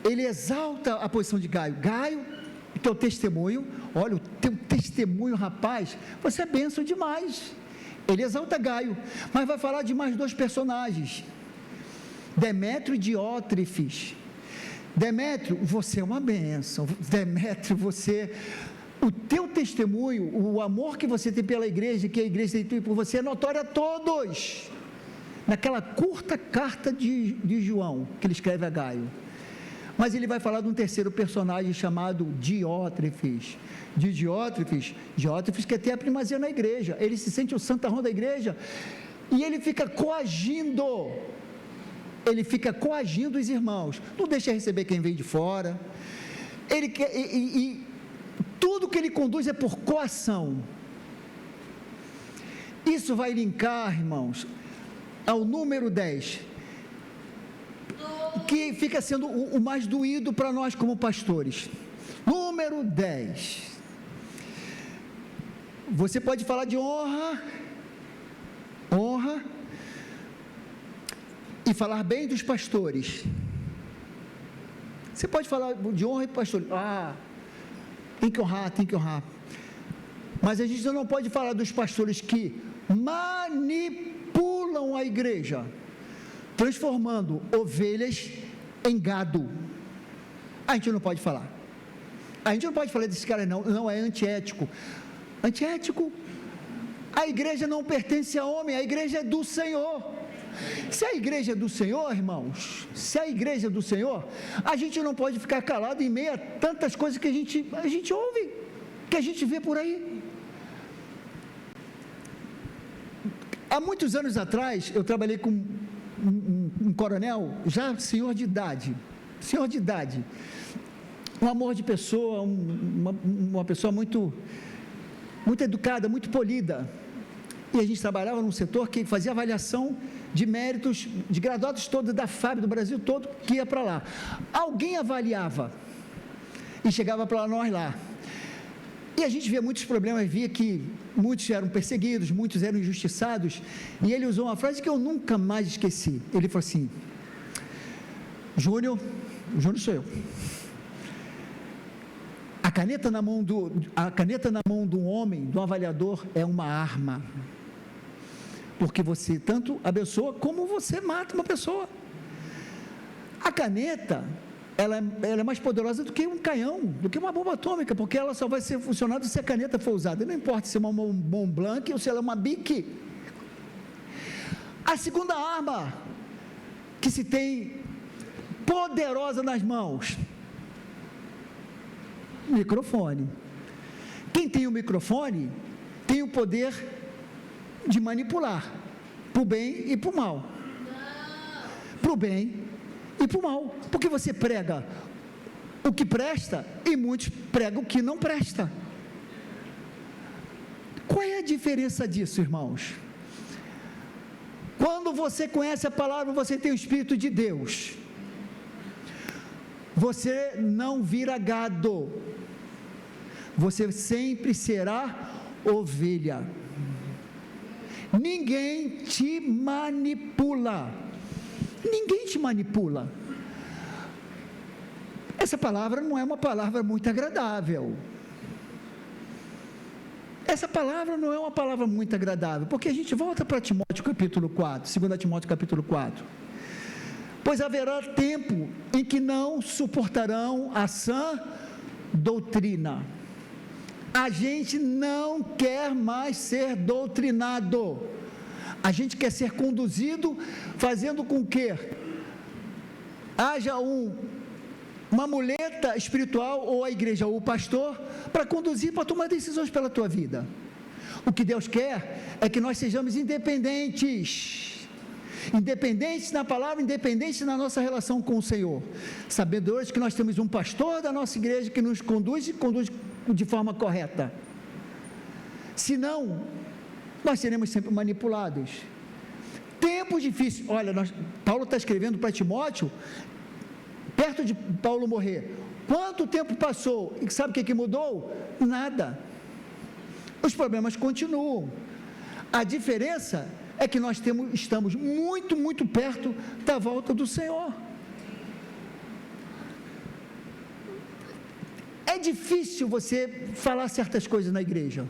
ele exalta a posição de Gaio. Gaio, o teu testemunho, olha, o teu testemunho, rapaz, você é bênção demais. Ele exalta Gaio, mas vai falar de mais dois personagens, Demétrio e Diótrefes. Demétrio, você é uma bênção. Demétrio, o teu testemunho, o amor que você tem pela igreja, que a igreja tem por você, é notório a todos. Naquela curta carta de João, que ele escreve a Gaio. Mas ele vai falar de um terceiro personagem chamado Diótrefes. Diótrefes quer ter a primazia na igreja. Ele se sente o santarrão da igreja e ele fica coagindo. Ele fica coagindo os irmãos. Não deixa receber quem vem de fora. Ele quer, tudo que ele conduz é por coação. Isso vai linkar, irmãos, ao número 10, que fica sendo o mais doído para nós como pastores. Número 10. Você pode falar de honra, e falar bem dos pastores. Você pode falar de honra e pastores. Tem que honrar. Mas a gente não pode falar dos pastores que manipulam a igreja, transformando ovelhas em gado. A gente não pode falar. A gente não pode falar desse cara, não é antiético. Antiético. A igreja não pertence a homem, a igreja é do Senhor. Se a igreja é do Senhor, irmãos, a gente não pode ficar calado em meio a tantas coisas que a gente ouve, que a gente vê por aí. Há muitos anos atrás, eu trabalhei com um coronel, já senhor de idade, um amor de pessoa, uma pessoa muito educada, muito polida, e a gente trabalhava num setor que fazia avaliação de méritos, de graduados todos da FAB, do Brasil todo, que ia para lá. Alguém avaliava, e chegava para nós lá, e a gente via muitos problemas, via que muitos eram perseguidos, muitos eram injustiçados, e ele usou uma frase que eu nunca mais esqueci. Ele falou assim: Júnior sou eu. A caneta na mão de um homem, de um avaliador, é uma arma, porque você tanto abençoa como você mata uma pessoa. A caneta, ela é mais poderosa do que um canhão, do que uma bomba atômica, porque ela só vai ser funcionada se a caneta for usada. Não importa se é uma Mont Blanc ou se ela é uma Bic. A segunda arma que se tem poderosa nas mãos, microfone. Quem tem o microfone tem o poder de manipular para o bem e para o mal. Para o bem e para o mal, porque você prega o que presta e muitos pregam o que não presta. Qual é a diferença disso, irmãos? Quando você conhece a palavra, você tem o Espírito de Deus, você não vira gado, você sempre será ovelha. Ninguém te manipula. Essa palavra não é uma palavra muito agradável. Porque a gente volta para Timóteo capítulo 4, 2 Timóteo capítulo 4. Pois haverá tempo em que não suportarão a sã doutrina. A gente não quer mais ser doutrinado. A gente quer ser conduzido, fazendo com que haja uma muleta espiritual, ou a igreja, ou o pastor, para conduzir, para tomar decisões pela tua vida. O que Deus quer é que nós sejamos independentes na palavra, independentes na nossa relação com o Senhor, sabendo hoje que nós temos um pastor da nossa igreja que nos conduz e conduz de forma correta. Senão, nós seremos sempre manipulados. Tempos difíceis. Olha, Paulo está escrevendo para Timóteo, perto de Paulo morrer. Quanto tempo passou? E sabe o que mudou? Nada. Os problemas continuam. A diferença é que nós estamos muito, muito perto da volta do Senhor. É difícil você falar certas coisas na igreja.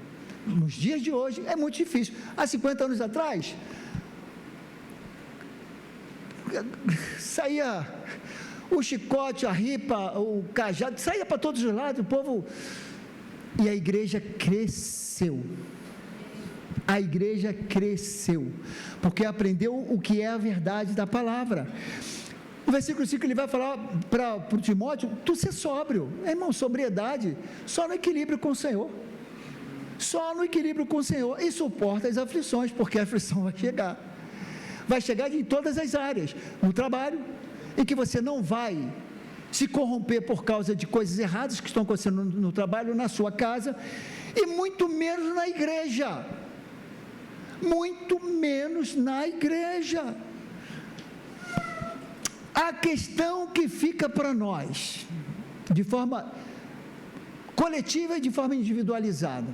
Nos dias de hoje é muito difícil. Há 50 anos atrás, saía o chicote, a ripa, o cajado, saía para todos os lados, o povo... E a igreja cresceu. A igreja cresceu, porque aprendeu o que é a verdade da palavra. No versículo 5 ele vai falar para o Timóteo, tu ser sóbrio, irmão, sobriedade, só no equilíbrio com o Senhor. Só no equilíbrio com o Senhor, e suporta as aflições, porque a aflição vai chegar em todas as áreas, no trabalho, em que você não vai se corromper por causa de coisas erradas que estão acontecendo no trabalho, na sua casa, e muito menos na igreja, muito menos na igreja. A questão que fica para nós, de forma coletiva e de forma individualizada,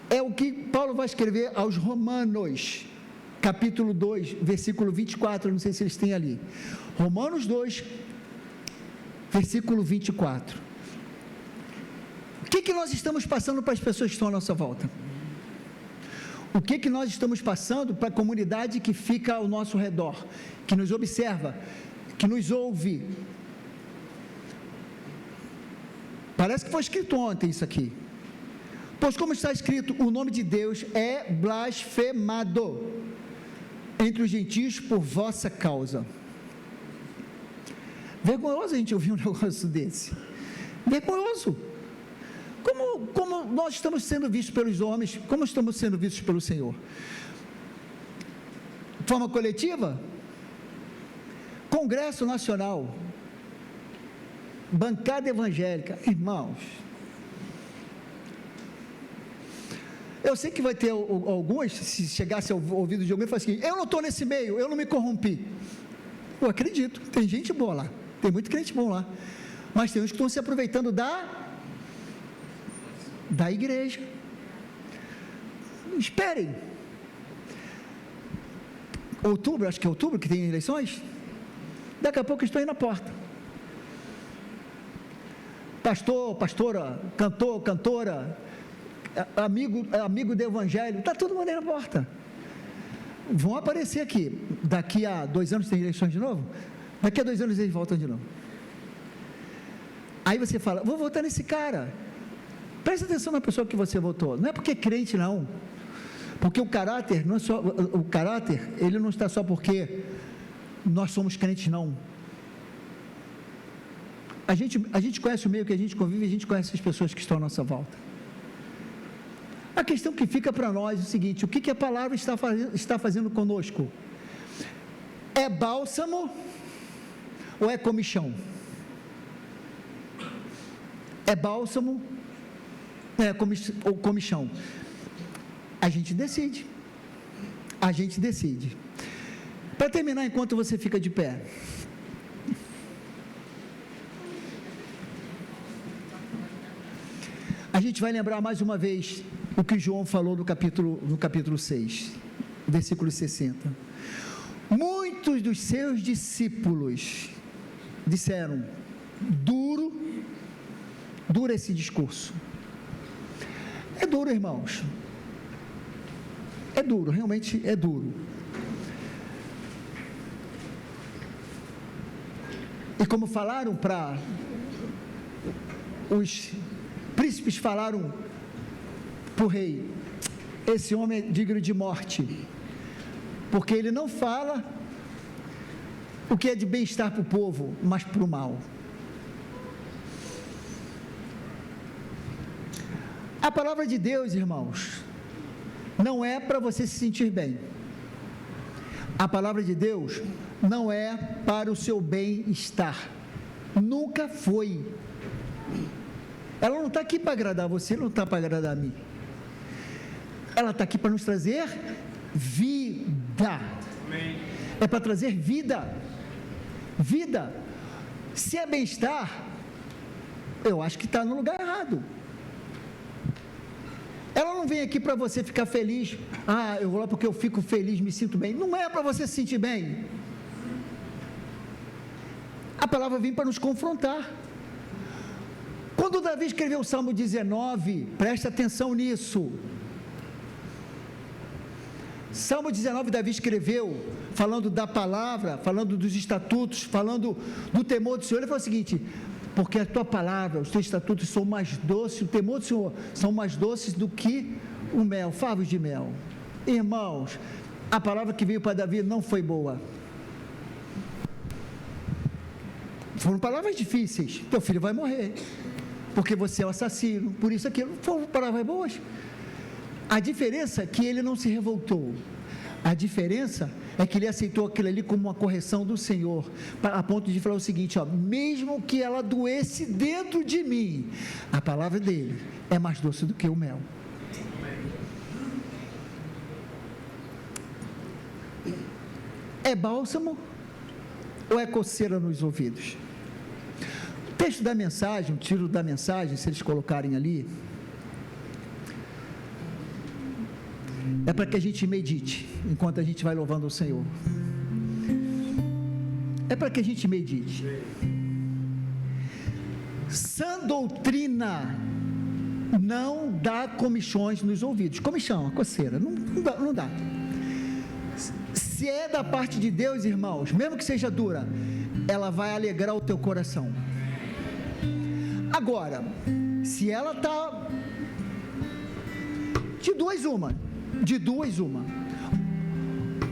é o que Paulo vai escrever aos Romanos, capítulo 2, versículo 24, não sei se eles têm ali. Romanos 2, versículo 24. O que nós estamos passando para as pessoas que estão à nossa volta? O que nós estamos passando para a comunidade que fica ao nosso redor, que nos observa, que nos ouve? Parece que foi escrito ontem isso aqui. Pois como está escrito, o nome de Deus é blasfemado entre os gentios por vossa causa. Vergonhoso a gente ouvir um negócio desse. Vergonhoso. Como nós estamos sendo vistos pelos homens, como estamos sendo vistos pelo Senhor? De forma coletiva? Congresso Nacional, bancada evangélica, irmãos. Eu sei que vai ter alguns, se chegasse ao ouvido de alguém, fala assim, eu não estou nesse meio, eu não me corrompi. Eu acredito, tem gente boa lá, tem muito crente bom lá, mas tem uns que estão se aproveitando da igreja. Esperem. Outubro, acho que é outubro que tem eleições, daqui a pouco eu estou aí na porta. Pastor, pastora, cantor, cantora, amigo do evangelho, está todo mundo aí na porta. Vão aparecer aqui. Daqui a 2 anos tem eleições de novo? Daqui a 2 anos eles voltam de novo. Aí você fala, vou votar nesse cara. Presta atenção na pessoa que você votou. Não é porque é crente, não. Porque o caráter, não é só, o caráter, ele não está só porque nós somos crentes, não. A gente conhece o meio que a gente convive, a gente conhece as pessoas que estão à nossa volta. A questão que fica para nós é o seguinte, o que a palavra está fazendo conosco? É bálsamo ou é comichão? É bálsamo ou comichão? A gente decide. A gente decide. Para terminar, enquanto você fica de pé, a gente vai lembrar mais uma vez o que João falou no capítulo 6, versículo 60. Muitos dos seus discípulos disseram, duro esse discurso. É duro, irmãos. É duro, realmente é duro. E como falaram para os príncipes, falaram para o rei, esse homem é digno de morte, porque ele não fala o que é de bem-estar para o povo, mas para o mal. A palavra de Deus, irmãos, não é para você se sentir bem. A palavra de Deus não é para o seu bem-estar. Nunca foi. Ela não está aqui para agradar você, não está para agradar a mim. Ela está aqui para nos trazer vida. Amém. É para trazer vida. Vida. Se é bem-estar, eu acho que está no lugar errado. Ela não não vem aqui para você ficar feliz. Eu vou lá porque eu fico feliz, me sinto bem. Não é para você se sentir bem. A palavra vem para nos confrontar. Quando Davi escreveu o Salmo 19, presta atenção nisso. Salmo 19, Davi escreveu, falando da palavra, falando dos estatutos, falando do temor do Senhor. Ele falou o seguinte: porque a tua palavra, os teus estatutos são mais doces, o temor do Senhor são mais doces do que o mel, favos de mel. Irmãos, a palavra que veio para Davi não foi boa. Foram palavras difíceis. Teu filho vai morrer, porque você é o assassino, por isso aquilo. Foram palavras boas. A diferença é que ele não se revoltou. A diferença é que ele aceitou aquilo ali como uma correção do Senhor, a ponto de falar o seguinte: mesmo que ela doesse dentro de mim, a palavra dele é mais doce do que o mel. É bálsamo ou é coceira nos ouvidos? O texto da mensagem, o tiro da mensagem, se eles colocarem ali, é para que a gente medite, enquanto a gente vai louvando o Senhor. É para que a gente medite. Sã doutrina não dá comichões nos ouvidos. Comichão, coceira, não dá. Se é da parte de Deus, irmãos, mesmo que seja dura, ela vai alegrar o teu coração. Agora, se ela está de duas uma,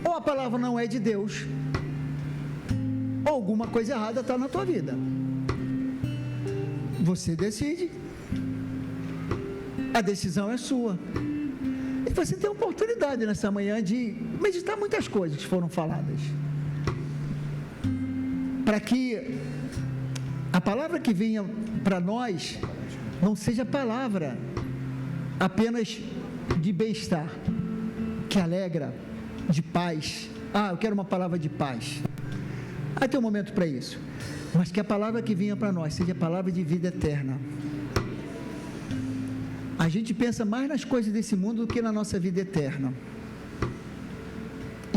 ou a palavra não é de Deus, ou alguma coisa errada está na tua vida. Você decide, a decisão é sua. E você tem a oportunidade nessa manhã de meditar muitas coisas que foram faladas, para que a palavra que venha para nós não seja palavra apenas de bem-estar, que alegra, de paz. Eu quero uma palavra de paz. Aí tem um momento para isso. Mas que a palavra que vinha para nós seja a palavra de vida eterna. A gente pensa mais nas coisas desse mundo do que na nossa vida eterna.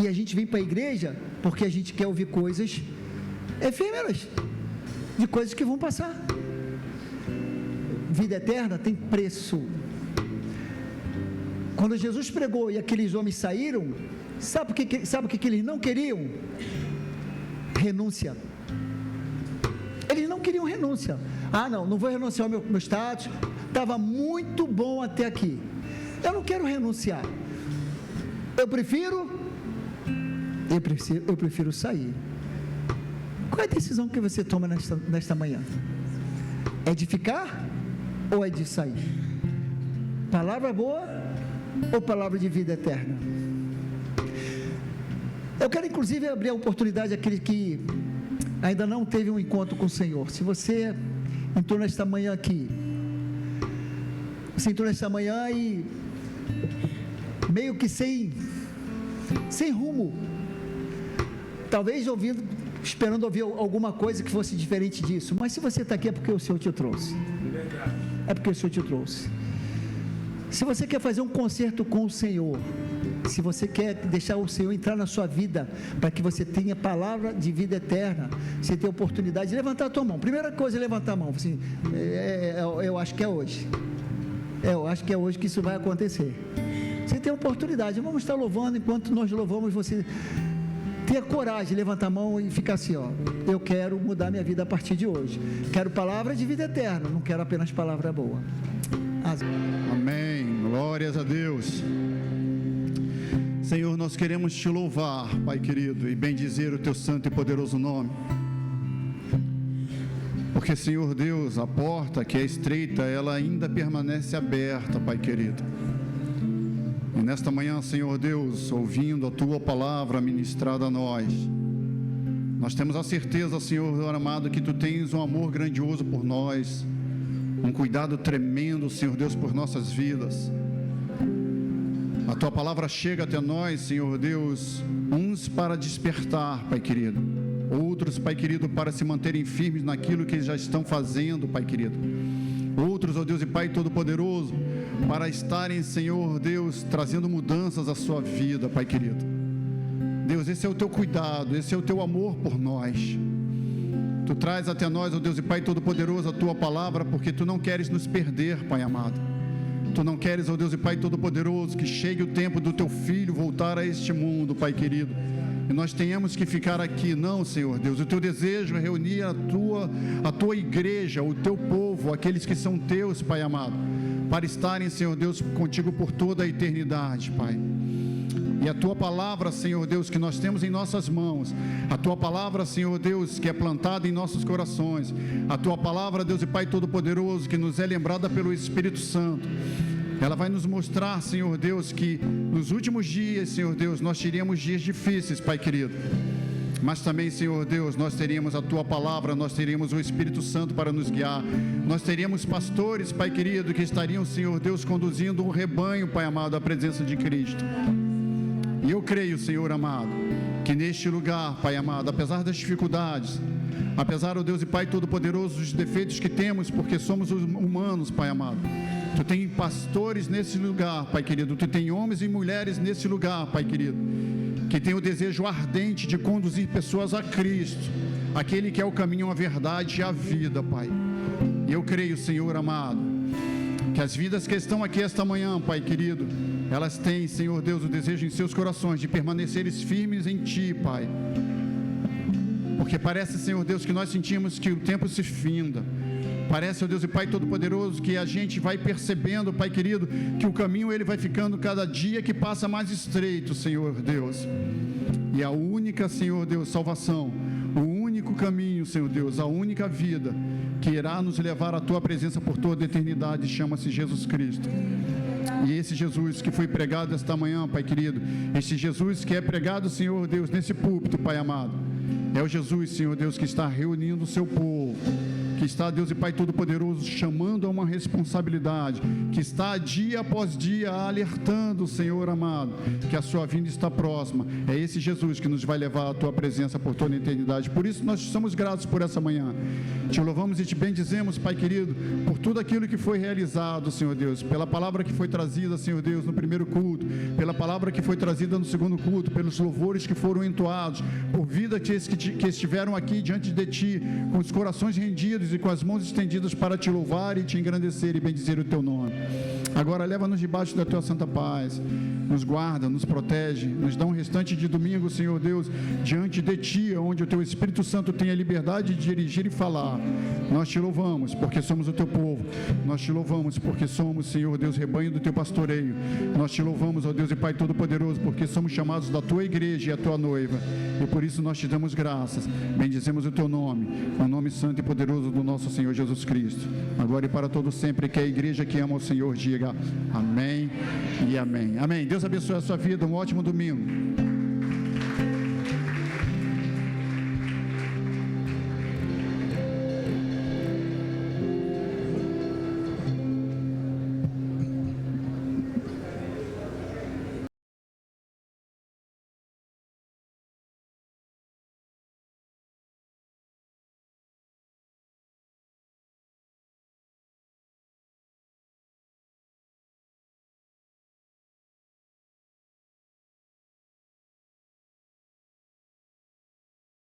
E a gente vem para a igreja porque a gente quer ouvir coisas efêmeras, de coisas que vão passar. Vida eterna tem preço. Quando Jesus pregou e aqueles homens saíram, sabe o que eles não queriam? Renúncia. Eles não queriam renúncia. Não vou renunciar ao meu status, estava muito bom até aqui, eu não quero renunciar, eu prefiro sair. Qual é a decisão que você toma nesta manhã? É de ficar ou é de sair? Palavra boa ou palavra de vida eterna? Eu quero inclusive abrir a oportunidade àquele que ainda não teve um encontro com o Senhor. Se você entrou nesta manhã aqui, você entrou nesta manhã e meio que sem rumo, talvez esperando ouvir alguma coisa que fosse diferente disso, mas se você está aqui é porque o Senhor te trouxe. É porque o Senhor te trouxe. Se você quer fazer um concerto com o Senhor, se você quer deixar o Senhor entrar na sua vida, para que você tenha palavra de vida eterna, você tem a oportunidade de levantar a tua mão. Primeira coisa é levantar a mão, assim, eu acho que é hoje. Eu acho que é hoje que isso vai acontecer. Você tem a oportunidade, vamos estar louvando, enquanto nós louvamos, você tenha coragem de levantar a mão e ficar assim, eu quero mudar minha vida a partir de hoje. Quero palavra de vida eterna, não quero apenas palavra boa. Amém, glórias a Deus. Senhor, nós queremos te louvar, Pai querido, e bendizer o teu santo e poderoso nome, porque, Senhor Deus, a porta que é estreita, ela ainda permanece aberta, Pai querido. E nesta manhã, Senhor Deus, ouvindo a tua palavra ministrada a nós temos a certeza, Senhor amado, que tu tens um amor grandioso por nós, um cuidado tremendo, Senhor Deus, por nossas vidas. A tua palavra chega até nós, Senhor Deus, uns para despertar, Pai querido, outros, Pai querido, para se manterem firmes naquilo que eles já estão fazendo, Pai querido. Outros, ó Deus e Pai Todo-Poderoso, para estarem, Senhor Deus, trazendo mudanças à sua vida, Pai querido. Deus, esse é o teu cuidado, esse é o teu amor por nós. Tu traz até nós, ó Deus e Pai Todo-Poderoso, a tua palavra, porque tu não queres nos perder, Pai amado. Tu não queres, ó Deus e Pai Todo-Poderoso, que chegue o tempo do teu Filho voltar a este mundo, Pai querido, e nós tenhamos que ficar aqui. Não, Senhor Deus, o teu desejo é reunir a tua igreja, o teu povo, aqueles que são teus, Pai amado, para estarem, Senhor Deus, contigo por toda a eternidade, Pai. E a tua palavra, Senhor Deus, que nós temos em nossas mãos, a tua palavra, Senhor Deus, que é plantada em nossos corações, a tua palavra, Deus e Pai Todo-Poderoso, que nos é lembrada pelo Espírito Santo, ela vai nos mostrar, Senhor Deus, que nos últimos dias, Senhor Deus, nós teríamos dias difíceis, Pai querido, mas também, Senhor Deus, nós teríamos a tua palavra, nós teríamos o Espírito Santo para nos guiar, nós teríamos pastores, Pai querido, que estariam, Senhor Deus, conduzindo um rebanho, Pai amado, à presença de Cristo. E eu creio, Senhor amado, que neste lugar, Pai amado, apesar das dificuldades, apesar, ó Deus e Pai Todo-Poderoso, dos defeitos que temos, porque somos humanos, Pai amado, tu tem pastores nesse lugar, Pai querido, tu tem homens e mulheres nesse lugar, Pai querido, que tem o desejo ardente de conduzir pessoas a Cristo, aquele que é o caminho, a verdade e a vida, Pai. E eu creio, Senhor amado, que as vidas que estão aqui esta manhã, Pai querido, elas têm, Senhor Deus, o desejo em seus corações de permanecerem firmes em Ti, Pai. Porque parece, Senhor Deus, que nós sentimos que o tempo se finda. Parece, ó Deus e Pai Todo-Poderoso, que a gente vai percebendo, Pai querido, que o caminho ele vai ficando cada dia que passa mais estreito, Senhor Deus. E a única, Senhor Deus, salvação, o único caminho, Senhor Deus, a única vida que irá nos levar à Tua presença por toda a eternidade chama-se Jesus Cristo. E esse Jesus que foi pregado esta manhã, Pai querido, esse Jesus que é pregado, Senhor Deus, nesse púlpito, Pai amado, é o Jesus, Senhor Deus, que está reunindo o seu povo, que está, Deus e Pai Todo-Poderoso, chamando a uma responsabilidade, que está dia após dia alertando, Senhor amado, que a sua vinda está próxima. É esse Jesus que nos vai levar à Tua presença por toda a eternidade. Por isso nós somos gratos por essa manhã. Te louvamos e te bendizemos, Pai querido, por tudo aquilo que foi realizado, Senhor Deus, pela palavra que foi trazida, Senhor Deus, no primeiro culto, pela palavra que foi trazida no segundo culto, pelos louvores que foram entoados, por vida que estiveram aqui diante de Ti, com os corações rendidos e com as mãos estendidas para Te louvar e Te engrandecer e bendizer o Teu nome. Agora leva-nos debaixo da Tua santa paz, nos guarda, nos protege, nos dá um restante de domingo, Senhor Deus, diante de Ti, onde o Teu Espírito Santo tem a liberdade de dirigir e falar. Nós Te louvamos porque somos o Teu povo, nós Te louvamos porque somos, Senhor Deus, rebanho do Teu pastoreio, nós Te louvamos, ó Deus e Pai Todo-Poderoso, porque somos chamados da Tua igreja e a Tua noiva, e por isso nós Te damos graças, bendizemos o Teu nome, o nome santo e poderoso do nosso Senhor Jesus Cristo, agora e para todo sempre. Que a igreja que ama o Senhor diga amém e amém. Amém. Deus abençoe a sua vida, um ótimo domingo.